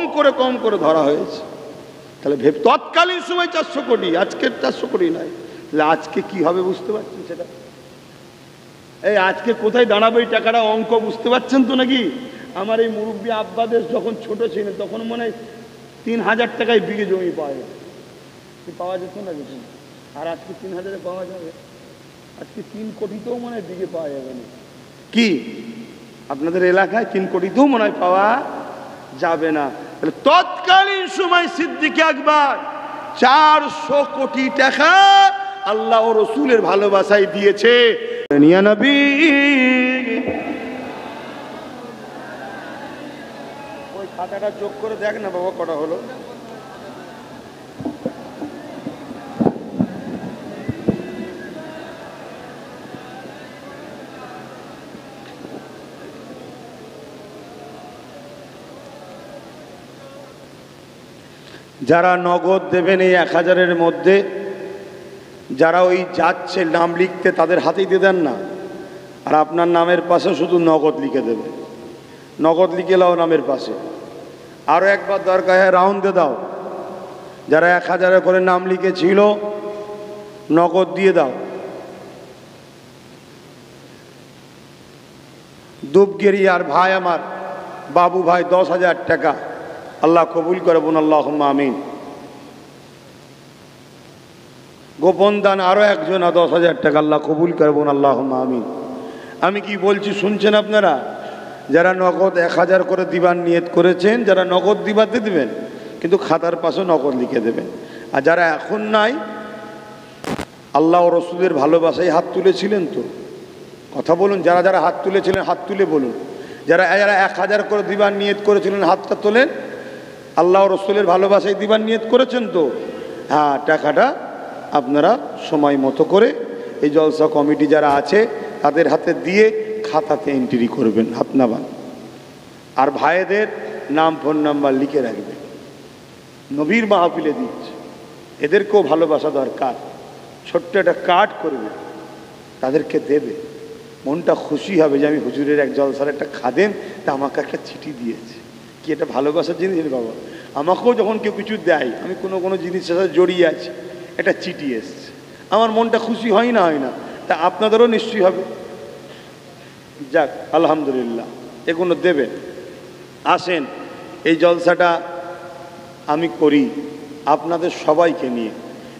করে ধরা হয়েছে। তাহলে তৎকালীন সময় 400 কোটি, আজকের 400 কোটি নয়। তাহলে আজকে কি হবে বুঝতে পারছেন সেটা? এই আজকে কোথায় দাঁড়াবে এই টাকাটা, অঙ্ক বুঝতে পারছেন তো নাকি? আমার এই মুরব্বী আব্বাদের যখন ছোট ছিলেন তখন মনে হয় 3000 টাকায় বিঘে জমি পাওয়া যেত না কিছু, আর আজকে 3000-এ পাওয়া যাবে? আজকে 3 কোটিতেও মনে হয় বিঘে পাওয়া যাবে না। কি আপনাদের এলাকায় 3 কোটিতেও মনে হয় পাওয়া যাবে না। তাহলে তৎকালীন সময় সিদ্দিক আকবর 400 কোটি টাকা আল্লাহ ও রসুলের ভালোবাসায় দিয়েছে। ইয়া নবী, ওই খাতাটা যোগ করে দেখ না বাবা, কটা হলো? যারা নগদ দেবেন এই 1000-এর মধ্যে, যারা ওই যাচ্ছে নাম লিখতে তাদের হাতেই দিয়ে দেন না, আর আপনার নামের পাশে শুধু নগদ লিখে দেবে, নগদ লিখে লাও নামের পাশে। আরও একবার দরকার হয় রাউন্ডে দাও, যারা 1000 করে নাম লিখেছিল নগদ দিয়ে দাও। দুবগেরিয়ার ভাই আমার বাবু ভাই 10,000 টাকা, আল্লাহ কবুল করে বোন, আল্লাহুম্মা আমিন। গোপন দান আরও একজন 10,000 টাকা, আল্লাহ কবুল করে বোন, আল্লাহুম্মা আমিন। আমি কি বলছি শুনছেন আপনারা? যারা নগদ 1000 করে দিবার নিয়ত করেছেন, যারা নগদ দিবাতে দিবেন, কিন্তু খাতার পাশে নগদ লিখে দেবেন। আর যারা এখন নাই, আল্লাহ ও রসুলের ভালোবাসায় হাত তুলেছিলেন তো? কথা বলুন, যারা যারা হাত তুলেছিলেন হাত তুলে বলুন। যারা যারা 1000 করে দিবার নিয়ত করেছিলেন হাতটা তোলেন। আল্লাহ ও রসুলের ভালোবাসায় দিবার নিয়ত করেছেন তো? হ্যাঁ, টাকাটা আপনারা সময় মতো করে এই জলসা কমিটি যারা আছে তাদের হাতে দিয়ে খাতাতে এন্ট্রি করবেন, হাত নামান। আর ভাইদের নাম ফোন নাম্বার লিখে রাখবেন। নবীর মাহফিলে দিচ্ছে, এদেরকেও ভালোবাসা দরকার। ছোট্ট একটা কার্ড করবে, তাদেরকে দেবে, মনটা খুশি হবে যে আমি হুজুরের এক জলসার একটা খাদেম, তা আমাকে একটা চিঠি দিয়েছে। কি এটা ভালোবাসার জিনিস বাবা? আমাকেও যখন কেউ কিছু দেয়, আমি কোনো জিনিসের সাথে জড়িয়ে আছি, একটা চিঠি এসছে, আমার মনটা খুশি হয় না? হয় না? তা আপনাদেরও নিশ্চয়ই হবে। যাক, আলহামদুলিল্লাহ, এগুলো দেবেন। আসেন, এই জলসাটা আমি করি আপনাদের সবাইকে নিয়ে,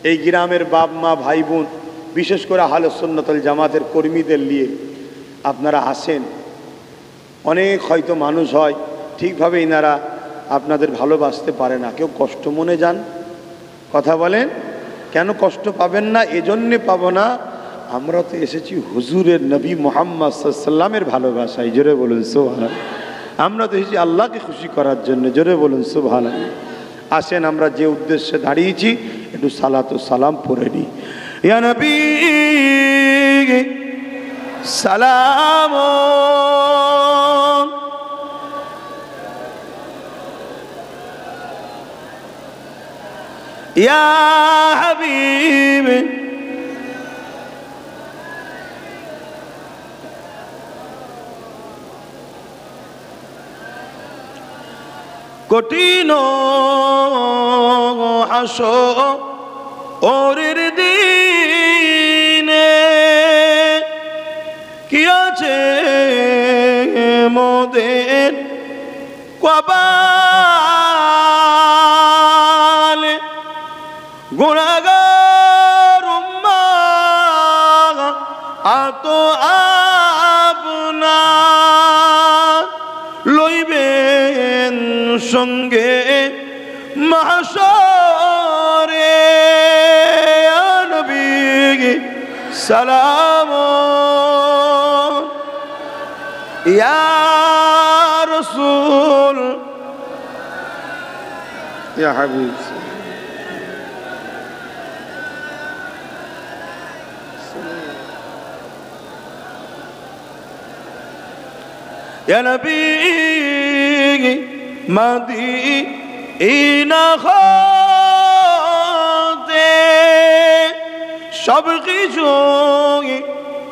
এই গ্রামের বাপ মা ভাই বোন, বিশেষ করে আহলে সুন্নাত ওয়াল জামাতের কর্মীদের নিয়ে আপনারা আসেন। অনেক হয়তো মানুষ হয় ঠিকভাবে এনারা আপনাদের ভালোবাসতে পারে না, কেউ কষ্ট মনে যান। কথা বলেন, কেন কষ্ট পাবেন না? এজন্যে পাবো না, আমরা তো এসেছি হুজুরের নবী মুহাম্মদ সাল্লাল্লাহু আলাইহি ওয়াসাল্লামের ভালোবাসায়। জোরে বলুন সুবহানাল্লাহ। আমরা তো এসেছি আল্লাহকে খুশি করার জন্য। জোরে বলুন সুবহানাল্লাহ। আসেন, আমরা যে উদ্দেশ্যে দাঁড়িয়েছি একটু সালাত ও সালাম পড়ে নিই। ইয়া নবী সালাম, ইয়া হাবিব কঠিন হাসরের দিনে কি আছে মোদের কপালে, গুনাহগার উম্মাহ আত আপনার লইবেন সঙ্গে মাহশরে। নবী সালাম, ইয়া রাসূল ইয়া হাবিব। ইয়া নবী মদিনা হতে সব কিছু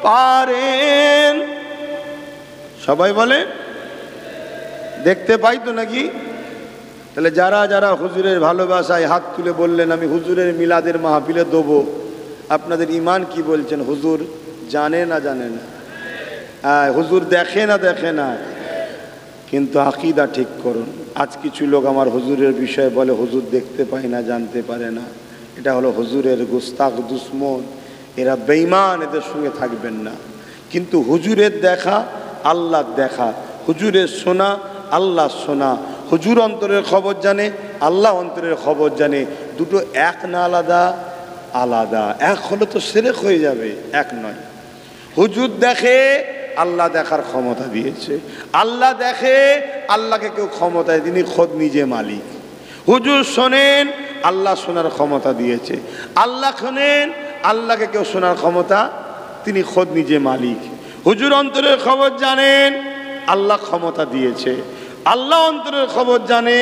পারেন। সবাই বলে দেখতে পাই তো নাকি? তাহলে যারা যারা হুজুরের ভালোবাসায় হাত তুলে বললেন আমি হুজুরের মিলাদের মাহফিলে দেবো, আপনাদের ইমান কি বলছেন? হুজুর জানে না জানে না? হুজুর দেখে না দেখে না? কিন্তু আকীদা ঠিক করুন। আজ কিছু লোক আমার হুজুরের বিষয়ে বলে হুজুর দেখতে পায় না, জানতে পারে না। এটা হলো হুজুরের গুস্তাখ দুশ্মন, এরা বেঈমান, এদের সঙ্গে থাকবেন না। কিন্তু হুজুরের দেখা আল্লাহর দেখা, হুজুরের শোনা আল্লাহ শোনা। হুজুর অন্তরের খবর জানে, আল্লাহ অন্তরের খবর জানে। দুটো এক না আলাদা? আলাদা। এক হলে তো শিরক হয়ে যাবে, এক নয়। হুজুর দেখে, আল্লাহ দেখার ক্ষমতা দিয়েছে। আল্লাহ দেখে, আল্লাহকে কেউ ক্ষমতায়, তিনি খোদ নিজে মালিক। হুজুর শোনেন, আল্লাহ শোনার ক্ষমতা দিয়েছে। আল্লাহ শোনেন, আল্লাহকে কেউ শোনার ক্ষমতা, তিনি খোদ নিজে মালিক। হুজুর অন্তরের খবর জানেন, আল্লাহ ক্ষমতা দিয়েছে। আল্লাহ অন্তরের খবর জানে,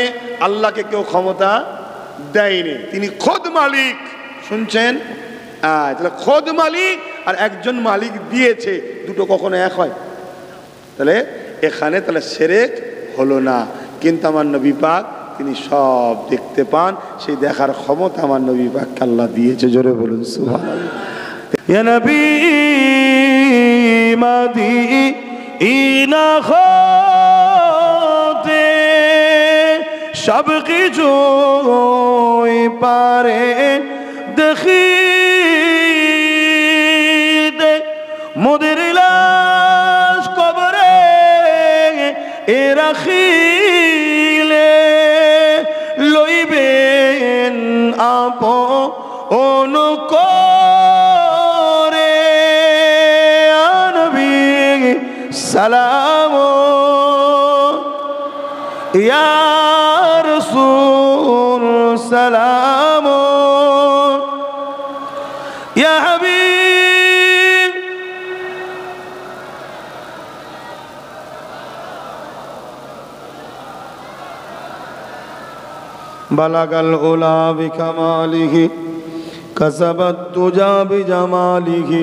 আল্লাহকে কেউ ক্ষমতা দেয়নি, তিনি খোদ মালিক। শুনছেন? তাহলে খোদ মালিক আর একজন মালিক দিয়েছে, দুটো কখনো এক হয়? তাহলে এখানে তাহলে শিরক হলো না, কিন্তু আমার নবী পাক তিনি সব দেখতে পান, সেই দেখার ক্ষমতা আমার নবী পাককে আল্লাহ দিয়েছে। জোরে বলুন সুবহানাল্লাহ। ইয়া নবী মদিনা হতে সব কিছু পারে দেখিতে, মোদের লাশ কবরে এ রাখিলে লইবেন আপন করে। নবী সালাম ইয়া রাসূল সালাম ইয়া হাবিব। বালাগাল উলা বিকামালিহি কাসাবাত তুজা বিজামালিহি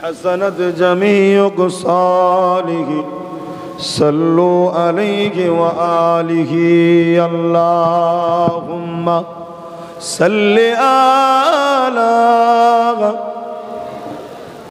হাসানাত জামিউ কুসালিহি সাল্লু আলাইহি ওয়া আলিহি আল্লাহুম্মা সাল্লি আলা